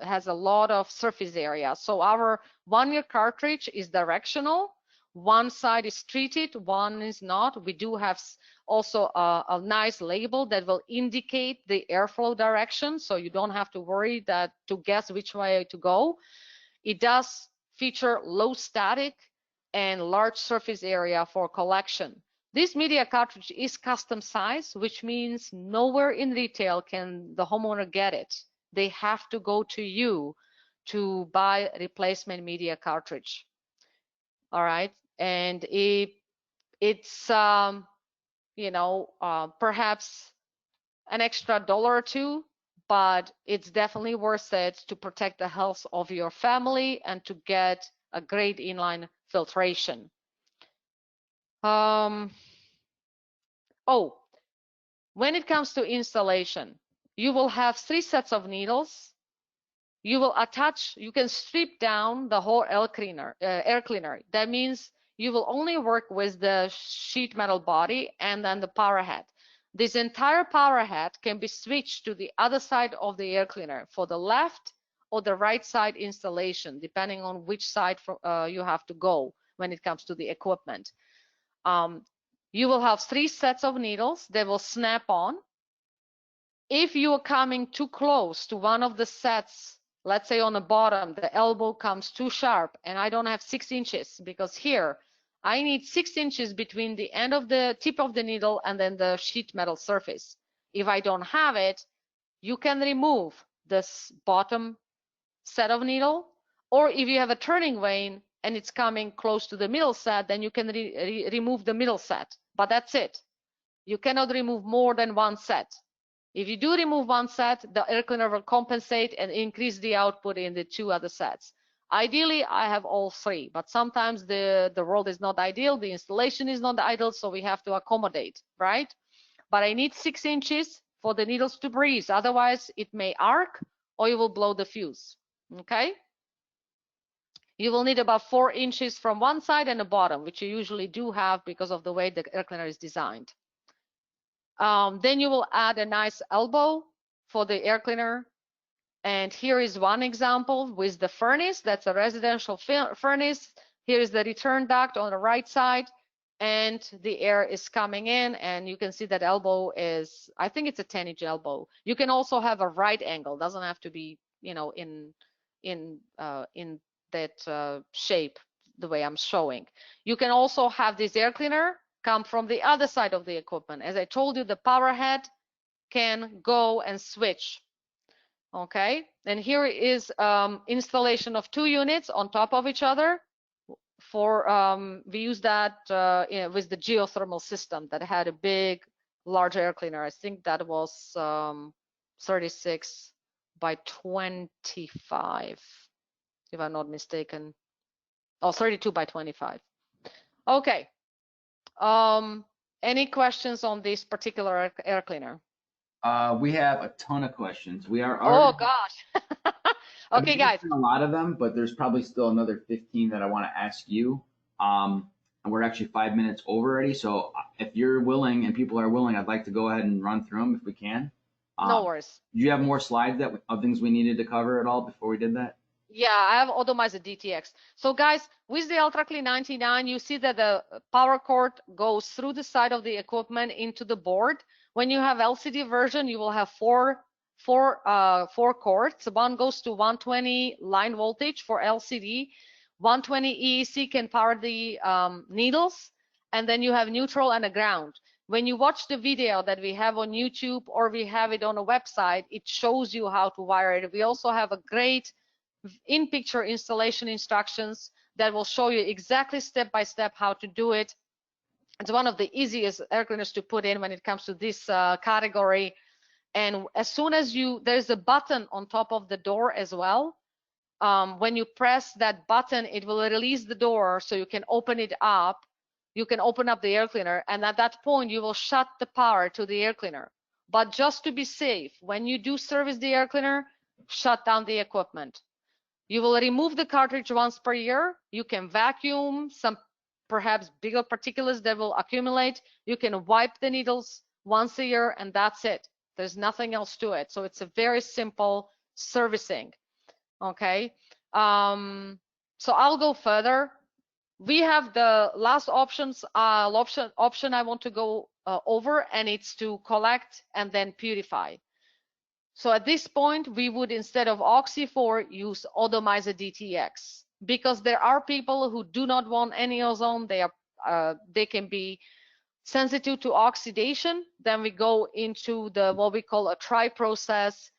has a lot of surface area. So our 1-year cartridge is directional. One side is treated, one is not. We do have also a nice label that will indicate the airflow direction, so you don't have to worry to guess which way to go. It does feature low static and large surface area for collection. This media cartridge is custom size, which means nowhere in retail can the homeowner get it. They have to go to you to buy replacement media cartridge. All right, and it's perhaps an extra $1 or $2, but it's definitely worth it to protect the health of your family and to get a great inline filtration. When it comes to installation, you will have 3 sets of needles. You can strip down the whole air cleaner. That means you will only work with the sheet metal body and then the power head. This entire power head can be switched to the other side of the air cleaner for the left or the right side installation, depending on which side you have to go when it comes to the equipment. You will have 3 sets of needles. They will snap on. If you are coming too close to one of the sets, let's say on the bottom, the elbow comes too sharp and I don't have 6 inches, because here I need 6 inches between the end of the tip of the needle and then the sheet metal surface. If I don't have it, you can remove this bottom set of needle, or if you have a turning vane and it's coming close to the middle set, then you can remove the middle set, but that's it. You cannot remove more than 1 set. If you do remove 1 set, the air cleaner will compensate and increase the output in the 2 other sets. Ideally, I have all 3, but sometimes the world is not ideal, the installation is not ideal, so we have to accommodate, right? But I need 6 inches for the needles to breathe, otherwise it may arc or you will blow the fuse, okay? You will need about 4 inches from one side and the bottom, which you usually do have because of the way the air cleaner is designed. Then you will add a nice elbow for the air cleaner, And here is one example with the furnace. That's a residential furnace. Here is the return duct on the right side, and the air is coming in, and you can see that elbow is, I think it's a 10-inch elbow. You can also have a right angle. Doesn't have to be, you know, in that shape the way I'm showing. You can also have this air cleaner come from the other side of the equipment. As I told you, the power head can go and switch. Okay, and here is installation of 2 units on top of each other. For we use that with the geothermal system that had a big, large air cleaner. I think that was 36 by 25, if I'm not mistaken. Oh, 32 by 25. Okay. Any questions on this particular air cleaner? We have a ton of questions. We are Oh already, gosh. I've Okay, guys. answered a lot of them, but there's probably still another 15 that I want to ask you. And we're actually 5 minutes over already. So if you're willing and people are willing, I'd like to go ahead and run through them if we can. No worries. Do you have more slides of things we needed to cover at all before we did that? Yeah, I have automized DTX. So guys, with the UltraClean 99, you see that the power cord goes through the side of the equipment into the board. When you have LCD version, you will have four cords. One goes to 120 line voltage for LCD. 120 EEC can power the needles, and then you have neutral and a ground. When you watch the video that we have on YouTube or we have it on a website, it shows you how to wire it. We also have a great in-picture installation instructions that will show you exactly step by step how to do it. It's one of the easiest air cleaners to put in when it comes to this category. And as soon as there's a button on top of the door as well. When you press that button, it will release the door so you can open it up. You can open up the air cleaner, and at that point, you will shut the power to the air cleaner. But just to be safe, when you do service the air cleaner, shut down the equipment. You will remove the cartridge once per year. You can vacuum some perhaps bigger particulates that will accumulate. You can wipe the needles once a year, and that's it. There's nothing else to it. So it's a very simple servicing. Okay. So I'll go further. We have the last option I want to go over, and it's to collect and then purify. So at this point, we would, instead of Oxy 4, use Odomizer DTX, because there are people who do not want any ozone. They can be sensitive to oxidation. Then we go into what we call a tri-process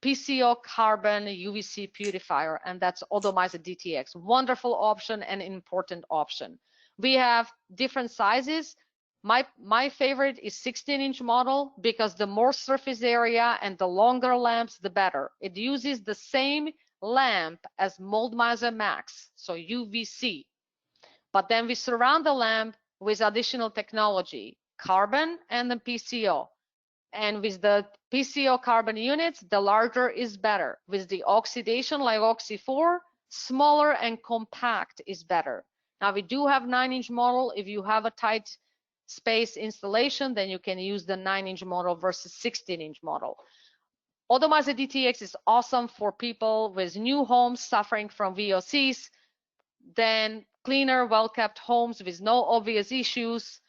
PCO carbon UVC purifier, and that's Odomizer DTX. Wonderful option and important option. We have different sizes. My favorite is 16-inch model because the more surface area and the longer lamps, the better. It uses the same lamp as Moldmizer Max, so UVC. But then we surround the lamp with additional technology, carbon and the PCO. And with the PCO carbon units, the larger is better. With the oxidation like Oxy 4, smaller and compact is better. Now we do have 9-inch model. If you have a tight space installation, then you can use the 9-inch model versus 16-inch model. Odomizer DTX is awesome for people with new homes suffering from VOCs, then cleaner, well-kept homes with no obvious issues,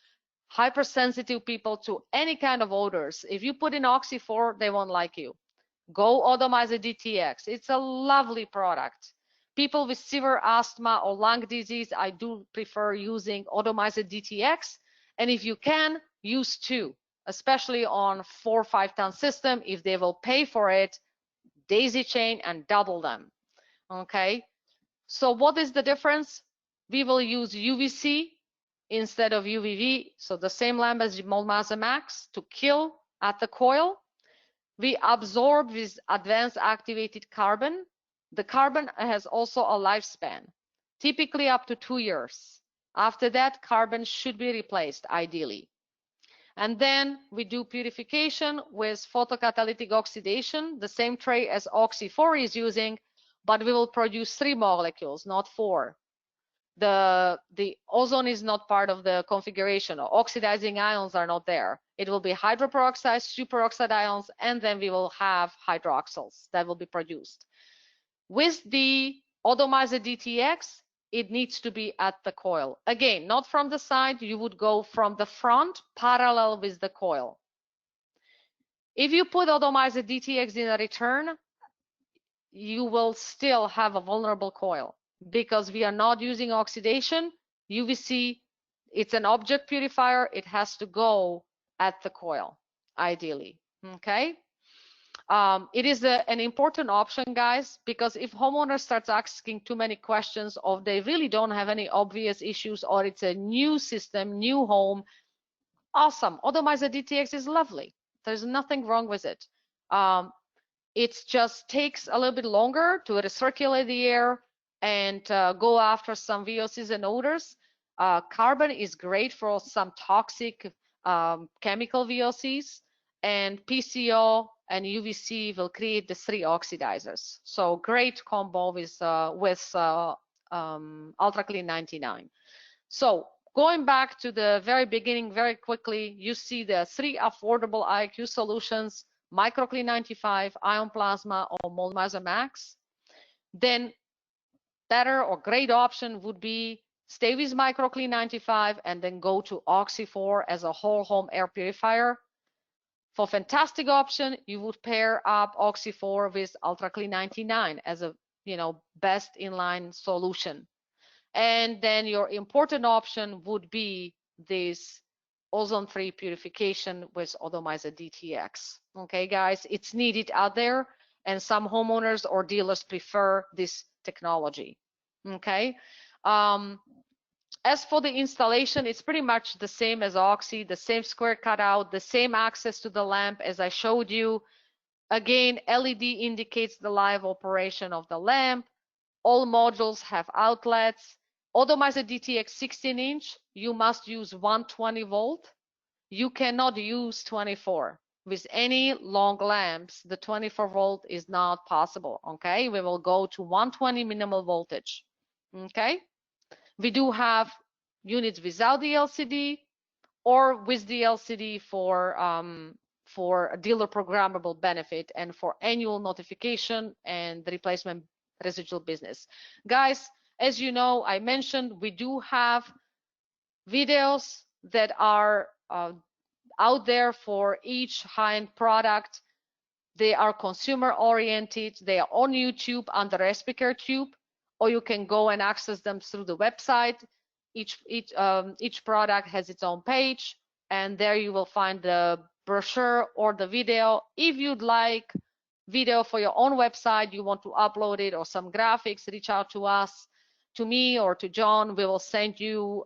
hypersensitive people to any kind of odors. If you put in Oxy 4, they won't like you. Go Odomizer DTX. It's a lovely product. People with severe asthma or lung disease, I do prefer using Odomizer DTX. And if you can, use 2, especially on 4 or 5-ton system. If they will pay for it, daisy chain and double them. Okay. So what is the difference? We will use UVC instead of UVV. So the same lamp as Moldmizer Max to kill at the coil. We absorb with advanced activated carbon. The carbon has also a lifespan, typically up to 2 years. After that, carbon should be replaced, ideally. And then we do purification with photocatalytic oxidation, the same tray as Oxy 4 is using, but we will produce 3 molecules, not 4. the ozone is not part of the configuration, or oxidizing ions are not there. It will be hydroperoxide, superoxide ions, and then we will have hydroxyls that will be produced. With the odomizer DTX, it needs to be at the coil. Again, not from the side, you would go from the front parallel with the coil. If you put odomizer DTX in a return, you will still have a vulnerable coil because we are not using oxidation. UVC, it's an object purifier. It has to go at the coil, ideally, okay? It is an important option, guys, because if homeowner starts asking too many questions, or they really don't have any obvious issues, or it's a new system, new home, awesome. Odomizer DTX is lovely. There's nothing wrong with it. It just takes a little bit longer to recirculate the air and go after some VOCs and odors. Carbon is great for some toxic chemical VOCs, and PCO and UVC will create the 3 oxidizers. So great combo with Ultra Clean 99. So going back to the very beginning, very quickly, you see the 3 affordable IAQ solutions: MicroClean 95, Ion Plasma, or Moldmizer Max. Then better or great option would be stay with MicroClean 95 and then go to Oxy 4 as a whole home air purifier. For fantastic option, you would pair up Oxy 4 with Ultra Clean 99 as a best inline solution. And then your important option would be this ozone-free purification with odomizer DTX. Okay, guys, it's needed out there, and some homeowners or dealers prefer this technology. Okay. As for the installation, it's pretty much the same as Oxy, the same square cutout, the same access to the lamp as I showed you. Again, LED indicates the live operation of the lamp. All modules have outlets. Odomizer DTX 16-inch, you must use 120 volt. You cannot use 24. With any long lamps, the 24 volt is not possible, okay? We will go to 120 minimal voltage, okay? We do have units without the LCD or with the LCD for a dealer programmable benefit and for annual notification and the replacement residual business. Guys, as you know, I mentioned we do have videos that are out there for each high-end product. They are consumer oriented. They are on YouTube under Respicaire Tube, or you can go and access them through the website. Each product has its own page, and there you will find the brochure or the video. If you'd like video for your own website, you want to upload it or some graphics, reach out to us, to me or to John. We will send you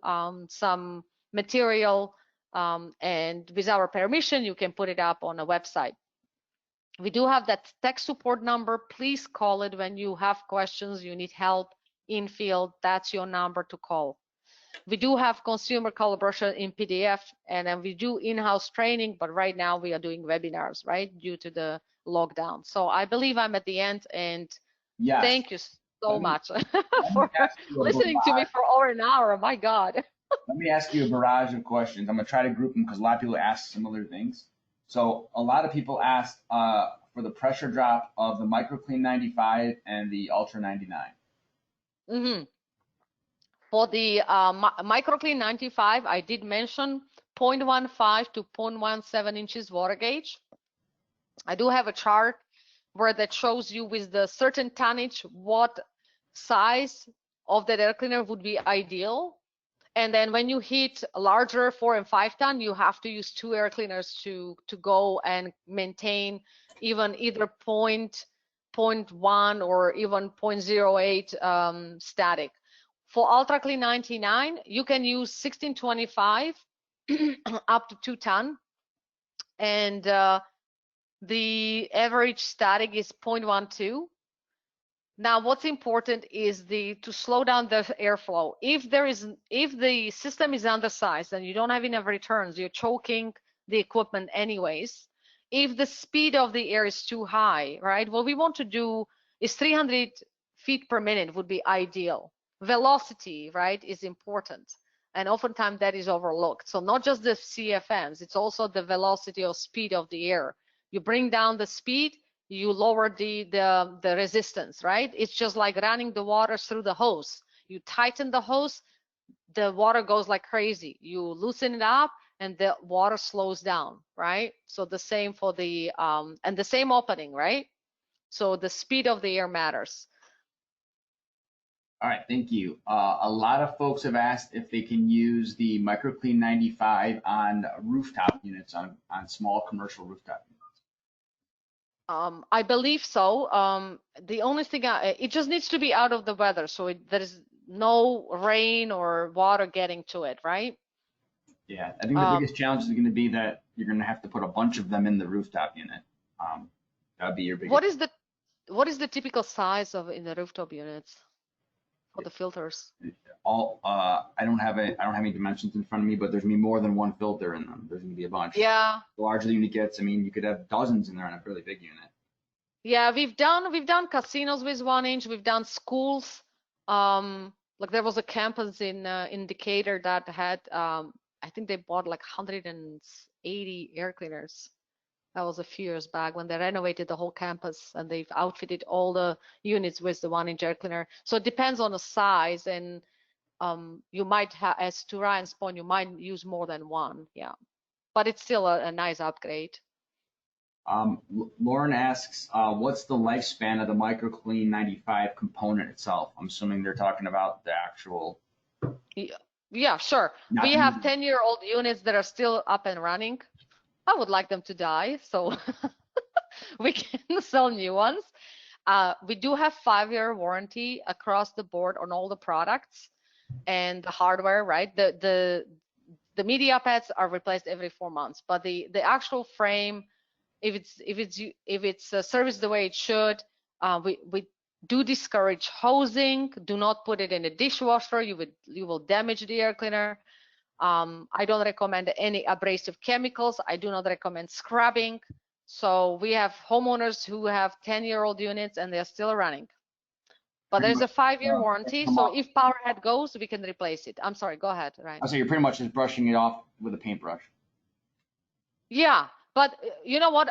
some material, and with our permission, you can put it up on a website. We do have that tech support number. Please call it when you have questions, you need help in field. That's your number to call. We do have consumer collaboration in PDF, and then we do in-house training, but right now we are doing webinars, right, due to the lockdown. So I believe I'm at the end, and yes, thank you so much for listening to me for over an hour. My God. Let me ask you a barrage of questions. I'm going to try to group them because a lot of people ask similar things. So a lot of people asked for the pressure drop of the MicroClean 95 and the Ultra 99. Mm-hmm. For the MicroClean 95, I did mention 0.15 to 0.17 inches water gauge. I do have a chart where that shows you with the certain tonnage what size of that air cleaner would be ideal. And then when you hit larger 4 and 5 ton, you have to use 2 air cleaners to go and maintain either 0.1 or even 0.08 static. For Ultra Clean 99, you can use 1625 up to 2 ton, and the average static is 0.12. Now, what's important is to slow down the airflow. If the system is undersized and you don't have enough returns, you're choking the equipment anyways. If the speed of the air is too high, right? What we want to do is 300 feet per minute would be ideal. velocity, right, is important. And oftentimes that is overlooked. So not just the CFMs, it's also the velocity or speed of the air. You bring down the speed, you lower the resistance, right? It's just like running the water through the hose. You tighten the hose, the water goes like crazy. You loosen it up and the water slows down, right? So the same for the, and the same opening, right? So the speed of the air matters. All right, thank you. A lot of folks have asked if they can use the MicroClean 95 on rooftop units, on small commercial rooftop units. I believe so. The only thing, it just needs to be out of the weather, so there is no rain or water getting to it, right? Yeah, I think the biggest challenge is going to be that you're going to have to put a bunch of them in the rooftop unit. That'd be your biggest. What is the typical size of in the rooftop units for the filters? I don't have any dimensions in front of me, but there's gonna be more than one filter in them. There's gonna be a bunch. Yeah. The larger the unit gets, I mean, you could have dozens in there on a really big unit. Yeah, we've done casinos with 1 inch. We've done schools. Like there was a campus in Decatur that had, I think they bought like 180 air cleaners. That was a few years back when they renovated the whole campus and they've outfitted all the units with the 1 inch air cleaner. So it depends on the size, and you might have, as to Ryan's point, you might use more than one. Yeah, but it's still a nice upgrade. Lauren asks, what's the lifespan of the MicroClean 95 component itself? I'm assuming they're talking about the actual. Yeah, sure. We have 10-year-old units that are still up and running. I would like them to die, so we can sell new ones. We do have 5-year warranty across the board on all the products and the hardware, right? The media pads are replaced every 4 months, but the actual frame, if it's serviced the way it should, we do discourage hosing. Do not put it in a dishwasher. You will damage the air cleaner. I don't recommend any abrasive chemicals. I do not recommend scrubbing. So we have homeowners who have 10-year-old units and they're still running. But there's a 5-year warranty, so if power head goes, we can replace it. I'm sorry, go ahead, Ryan. So you're pretty much just brushing it off with a paintbrush. Yeah, but you know what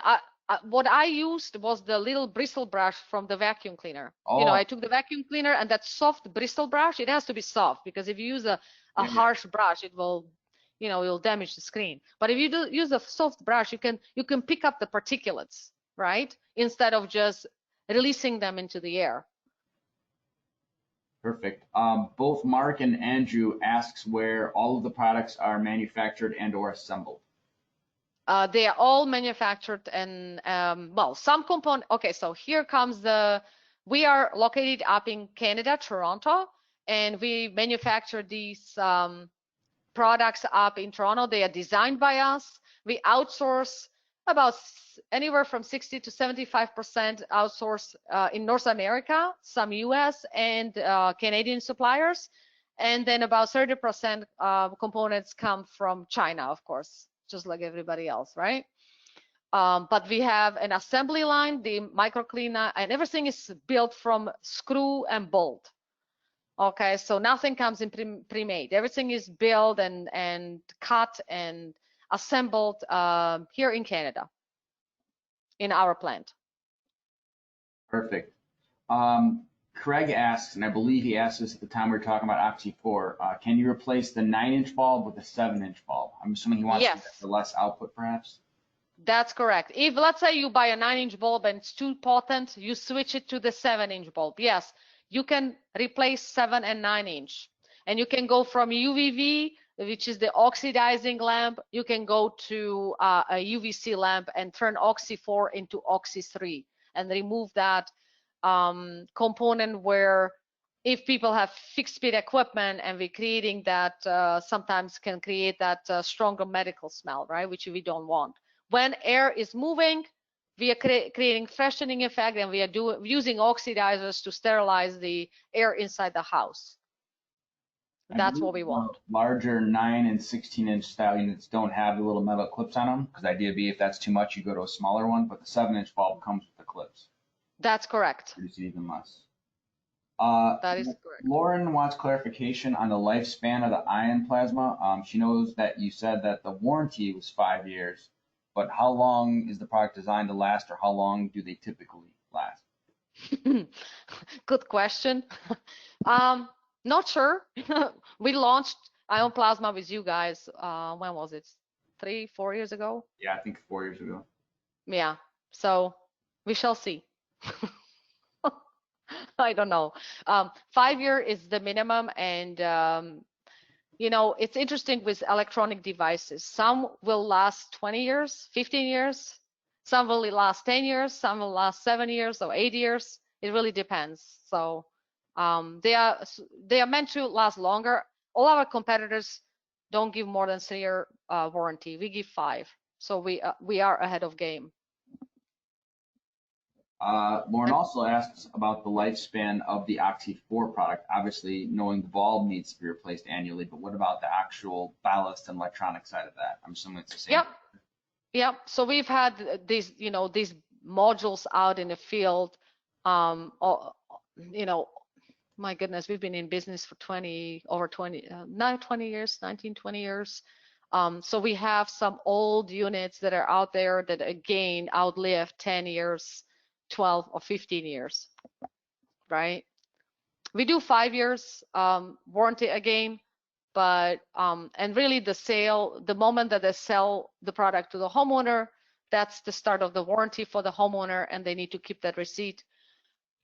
I used was the little bristle brush from the vacuum cleaner. Oh. You know, I took the vacuum cleaner and that soft bristle brush, it has to be soft, because if you use a harsh brush, it will, you know, it will damage the screen. But if you use a soft brush, you can pick up the particulates, right? Instead of just releasing them into the air. Perfect. Both Mark and Andrew asks where all of the products are manufactured and or assembled. They are all manufactured and, well, some component. Okay, so here comes we are located up in Canada, Toronto, and we manufacture these products up in Toronto. They are designed by us. We outsource about anywhere from 60 to 75% outsource in North America, some US and Canadian suppliers, and then about 30% components come from China, of course, just like everybody else, right? But we have an assembly line, the MicroClean, and everything is built from screw and bolt. Okay, so nothing comes in pre-made. Everything is built and cut and assembled here in Canada, in our plant. Perfect. Craig asks, and I believe he asked this at the time we were talking about Oxy 4, can you replace the 9-inch bulb with a 7-inch bulb? I'm assuming he wants the less output, perhaps? That's correct. If, let's say, you buy a 9-inch bulb and it's too potent, you switch it to the 7-inch bulb. Yes, you can replace 7 and 9-inch. And you can go from UVV, which is the oxidizing lamp, you can go to a UVC lamp and turn Oxy 4 into Oxy 3 and remove that component where if people have fixed speed equipment and we're creating that, sometimes can create that stronger medical smell, right, which we don't want. When air is moving, we are creating freshening effect, and we are using oxidizers to sterilize the air inside the house. That's what we want. Larger 9 and 16-inch style units don't have the little metal clips on them, because the idea would be if that's too much, you go to a smaller one, but the 7-inch bulb comes with the clips. That's correct. Produce even less. That is correct. Lauren wants clarification on the lifespan of the ion plasma. She knows that you said that the warranty was 5 years, but how long is the product designed to last, or how long do they typically last? Good question. Not sure. We launched ion plasma with you guys. When was it? 3, 4 years ago? Yeah, I think 4 years ago. Yeah. So we shall see. I don't know. 5 year is the minimum, and it's interesting with electronic devices. Some will last 20 years, 15 years. Some will last 10 years. Some will last 7 years or 8 years. It really depends. So they are meant to last longer. All our competitors don't give more than 3 year warranty. We give 5. So we are ahead of game. Lauren also asks about the lifespan of the Oxy 4 product. Obviously, knowing the bulb needs to be replaced annually, but what about the actual ballast and electronic side of that? I'm assuming it's the same. Yep. Yep. So we've had these modules out in the field. My goodness, we've been in business for 20 years, 19, 20 years. So we have some old units that are out there that again outlive 10 years, 12 or 15 years, right? We do 5 years warranty again, but and really the moment that they sell the product to the homeowner, that's the start of the warranty for the homeowner, and they need to keep that receipt.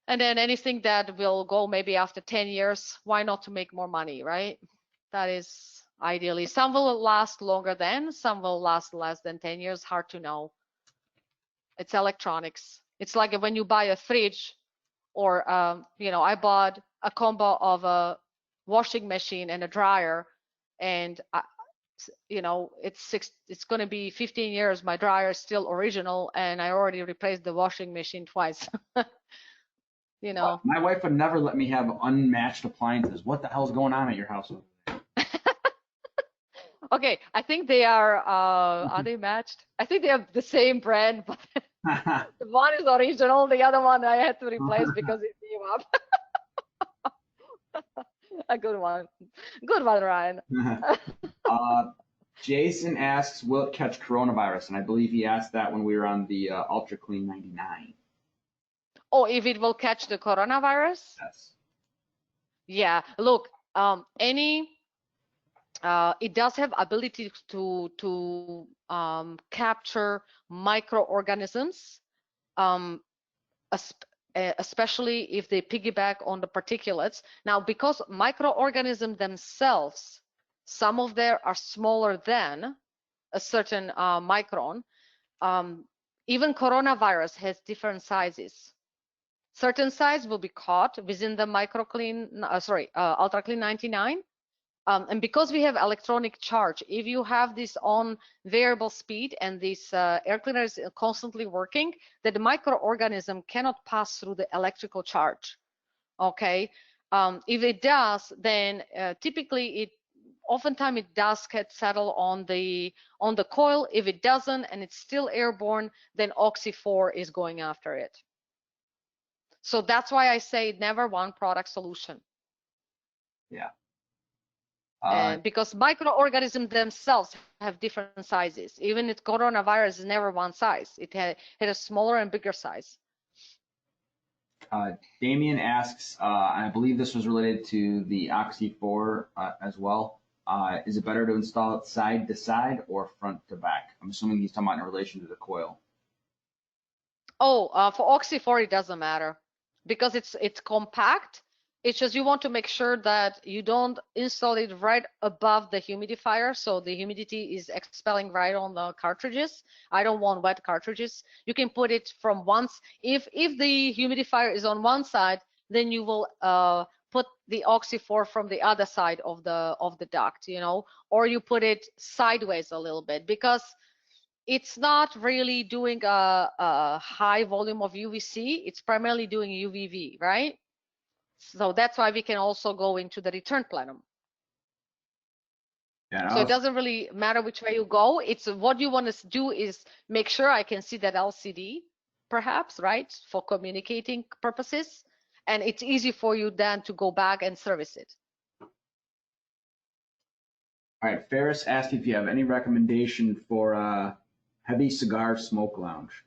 And then anything that will go maybe after 10 years, why not to make more money, right? That is ideally. Some will last longer than, some will last less than 10 years, hard to know. It's electronics. It's like when you buy a fridge, or I bought a combo of a washing machine and a dryer, and it's going to be 15 years. My dryer is still original, and I already replaced the washing machine twice. My wife would never let me have unmatched appliances. What the hell's going on at your house? Okay, I think they are they matched? I think they have the same brand, but the one is original, the other one I had to replace because it blew up. A good one. Good one, Ryan. Jason asks, will it catch coronavirus? And I believe he asked that when we were on the Ultra Clean 99. Oh, if it will catch the coronavirus? Yes. Yeah, look, it does have ability to capture microorganisms, especially if they piggyback on the particulates. Now, because microorganisms themselves, some of them are smaller than a certain micron, even coronavirus has different sizes. Certain size will be caught within the Ultra Clean 99. And because we have electronic charge, if you have this on variable speed and this air cleaner is constantly working, that the microorganism cannot pass through the electrical charge. Okay, if it does, then typically oftentimes it does get settled on the coil. If it doesn't and it's still airborne, then Oxy 4 is going after it. So that's why I say never one product solution. Yeah. Because microorganisms themselves have different sizes. Even if coronavirus is never one size. It had a smaller and bigger size. Damien asks, and I believe this was related to the Oxy 4 as well. Is it better to install it side to side or front to back? I'm assuming he's talking about in relation to the coil. Oh, for Oxy 4, it doesn't matter because it's compact. It's just you want to make sure that you don't install it right above the humidifier, so the humidity is expelling right on the cartridges. I don't want wet cartridges. You can put it from once. If the humidifier is on one side, then you will put the Oxy 4 from the other side of the duct, or you put it sideways a little bit, because it's not really doing a high volume of UVC. It's primarily doing UVV, right? So that's why we can also go into the return plenum. Yeah, so it doesn't really matter which way you go. It's what you want to do is make sure I can see that LCD, perhaps, right, for communicating purposes. and it's easy for you then to go back and service it. All right, Ferris asked if you have any recommendation for a heavy cigar smoke lounge.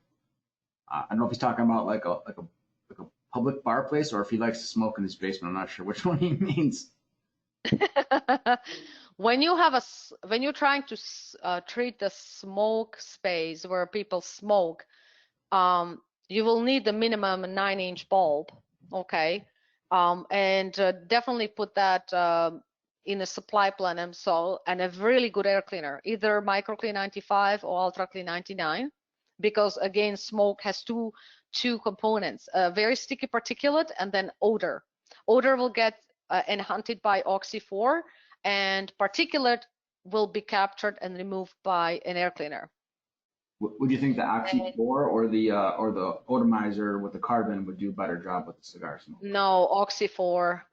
I don't know if he's talking about like a public bar place or if he likes to smoke in his basement. I'm not sure which one he means. When you're trying to treat the smoke space where people smoke, you will need the minimum 9-inch bulb, okay? And definitely put that in a supply plan and a really good air cleaner, either MicroClean 95 or Ultra Clean 99, because again, smoke has two components: very sticky particulate and then odor. Odor will get enhanced by Oxy 4, and particulate will be captured and removed by an air cleaner. Would you think the Oxy 4 or the odomizer with the carbon would do a better job with the cigar smoke? No, Oxy 4.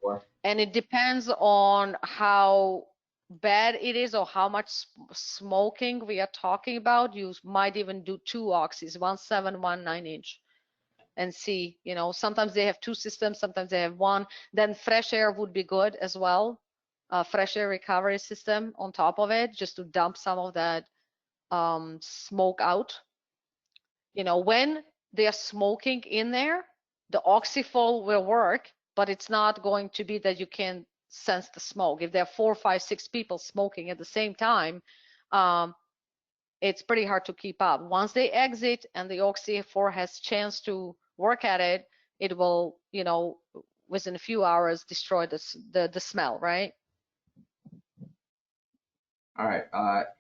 And it depends on how bad it is or how much smoking we are talking about. You might even do 2 oxys, 1 7, 1 9-inch, and see. You know, sometimes they have 2 systems, sometimes they have 1. Then fresh air would be good as well. Fresh air recovery system on top of it, just to dump some of that smoke out. You know, when they are smoking in there, the oxyfol will work, but it's not going to be that you can sense the smoke. If there are 4, 5, 6 people smoking at the same time, it's pretty hard to keep up. Once they exit and the Oxy 4 has chance to work at it, it will, you know, within a few hours destroy the smell, right? All right.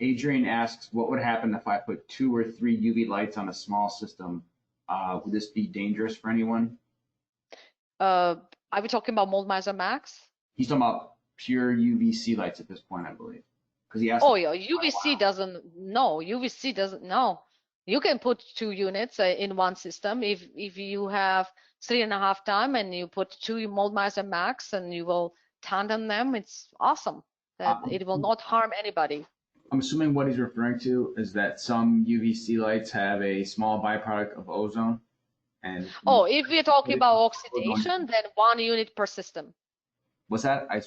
Adrian asks, what would happen if I put 2 or 3 UV lights on a small system? Would this be dangerous for anyone? Are we talking about Moldmiser Max? He's talking about pure UVC lights at this point, I believe. Because he asked. Oh yeah, UVC doesn't. No, UVC doesn't. No, you can put 2 units in one system if you have 3.5 time and you put 2 Moldmiser Max and you will tandem them. It's awesome. That it will not harm anybody. I'm assuming what he's referring to is that some UVC lights have a small byproduct of ozone. And if we're talking about oxidation, then 1 unit per system. What's that? I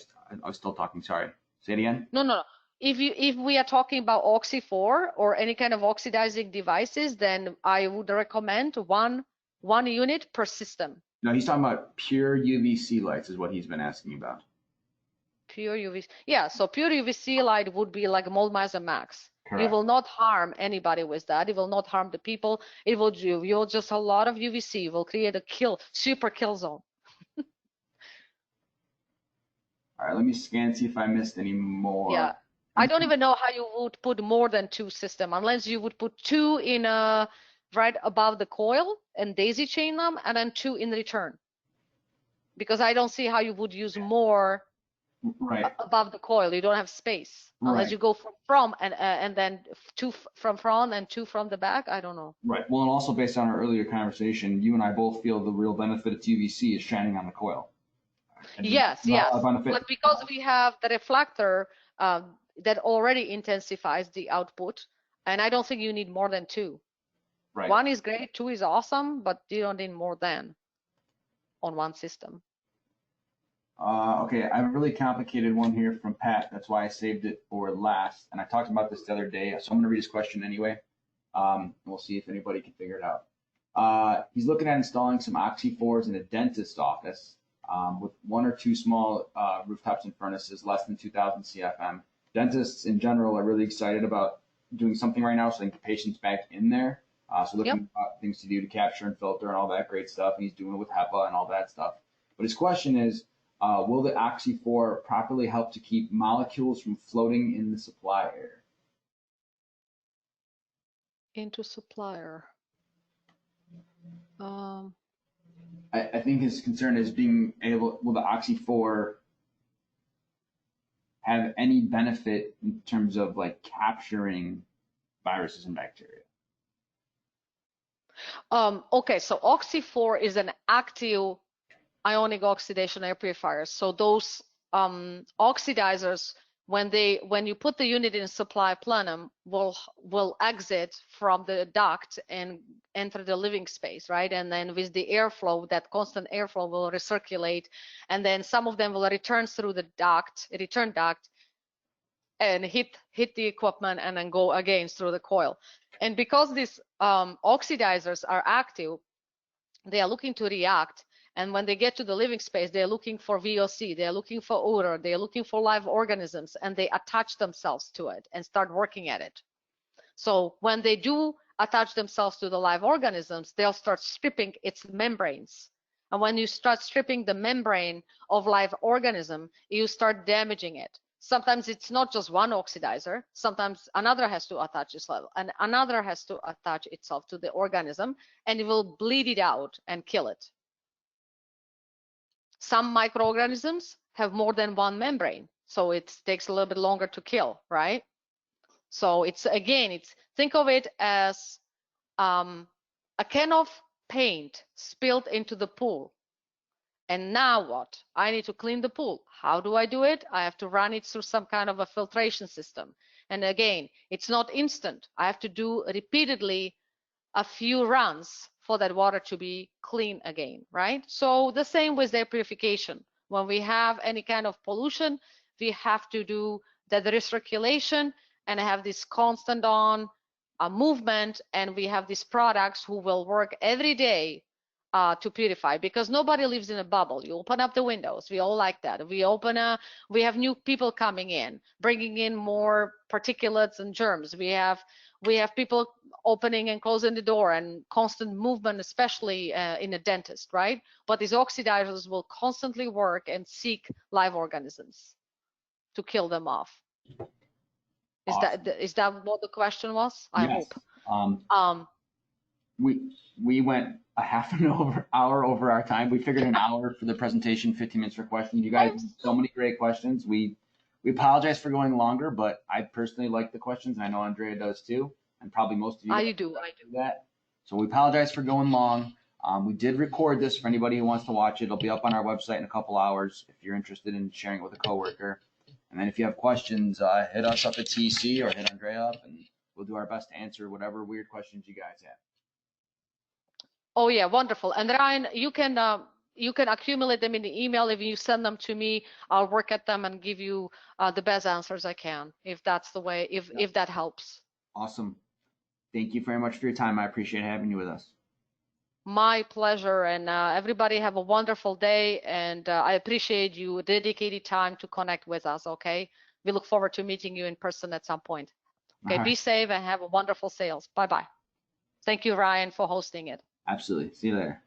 was still talking. Sorry. Say it again. No. If we are talking about Oxy 4 or any kind of oxidizing devices, then I would recommend one unit per system. No, he's talking about pure UVC lights is what he's been asking about. Pure UVC. Yeah, so pure UVC light would be like Moldmiser Max. Correct. You will not harm anybody with that. It will not harm the people. It will do. You'll just a lot of UVC. You will create a super kill zone. All right, let me scan, see if I missed any more. Yeah, I don't even know how you would put more than 2 systems, unless you would put 2 in right above the coil and daisy chain them, and then 2 in return. Because I don't see how you would use more above the coil. You don't have space unless you go from and then 2 from front and 2 from the back. I don't know. Right. Well, and also based on our earlier conversation, you and I both feel the real benefit of UVC is shining on the coil. Yes. But because we have the reflector that already intensifies the output, and I don't think you need more than 2. Right. 1 is great, 2 is awesome, but you don't need more than on one system. Okay, I have a really complicated one here from Pat. That's why I saved it for last. And I talked about this the other day, so I'm going to read his question anyway. We'll see if anybody can figure it out. He's looking at installing some Oxy 4s in a dentist's office with 1 or 2 small rooftops and furnaces, less than 2,000 CFM. Dentists in general are really excited about doing something right now so they can get patients back in there. So looking at things to do to capture and filter and all that great stuff. And he's doing it with HEPA and all that stuff. But his question is, will the Oxy 4 properly help to keep molecules from floating in the supply air? Into supplier. I think his concern is being able, will the Oxy 4 have any benefit in terms of like capturing viruses and bacteria? Okay, so Oxy 4 is an active ionic oxidation air purifier. So those oxidizers when you put the unit in supply plenum, will exit from the duct and enter the living space, right? And then with the airflow, that constant airflow will recirculate, and then some of them will return through the return duct, and hit the equipment and then go again through the coil. And because these oxidizers are active, they are looking to react. And when they get to the living space, they're looking for VOC, they're looking for odor, they're looking for live organisms, and they attach themselves to it and start working at it. So when they do attach themselves to the live organisms, they'll start stripping its membranes. And when you start stripping the membrane of live organism, you start damaging it. Sometimes it's not just one oxidizer. Sometimes another has to attach itself, and another has to attach itself to the organism, and it will bleed it out and kill it. Some microorganisms have more than one membrane, so it takes a little bit longer to kill, right? So it's, again, think of it as a can of paint spilled into the pool. And now what? I need to clean the pool. How do I do it? I have to run it through some kind of a filtration system. And again, it's not instant. I have to do repeatedly a few runs for that water to be clean again, right? So the same with air purification. When we have any kind of pollution, we have to do the recirculation and have this constant on movement, and we have these products who will work every day to purify, because nobody lives in a bubble. You open up the windows. We all like that. We have new people coming in, bringing in more particulates and germs. We have people opening and closing the door, and constant movement, especially in a dentist, right? But these oxidizers will constantly work and seek live organisms to kill them off. Awesome. Is that what the question was? I yes. hope. We went a half an hour over our time. We figured an hour for the presentation, 15 minutes for questions. You guys had so many great questions. We apologize for going longer, but I personally like the questions, and I know Andrea does too, and probably most of you. I do that. So we apologize for going long. We did record this for anybody who wants to watch it. It'll be up on our website in a couple hours if you're interested in sharing it with a coworker. And then if you have questions, hit us up at TC or hit Andrea up, and we'll do our best to answer whatever weird questions you guys have. Oh yeah, wonderful. And Ryan, you can accumulate them in the email. If you send them to me, I'll work at them and give you the best answers I can, if that's the way, if that helps. Awesome. Thank you very much for your time. I appreciate having you with us. My pleasure. And everybody have a wonderful day. And I appreciate you dedicated time to connect with us. Okay. We look forward to meeting you in person at some point. Okay. Right. Be safe and have a wonderful sales. Bye-bye. Thank you, Ryan, for hosting it. Absolutely. See you later.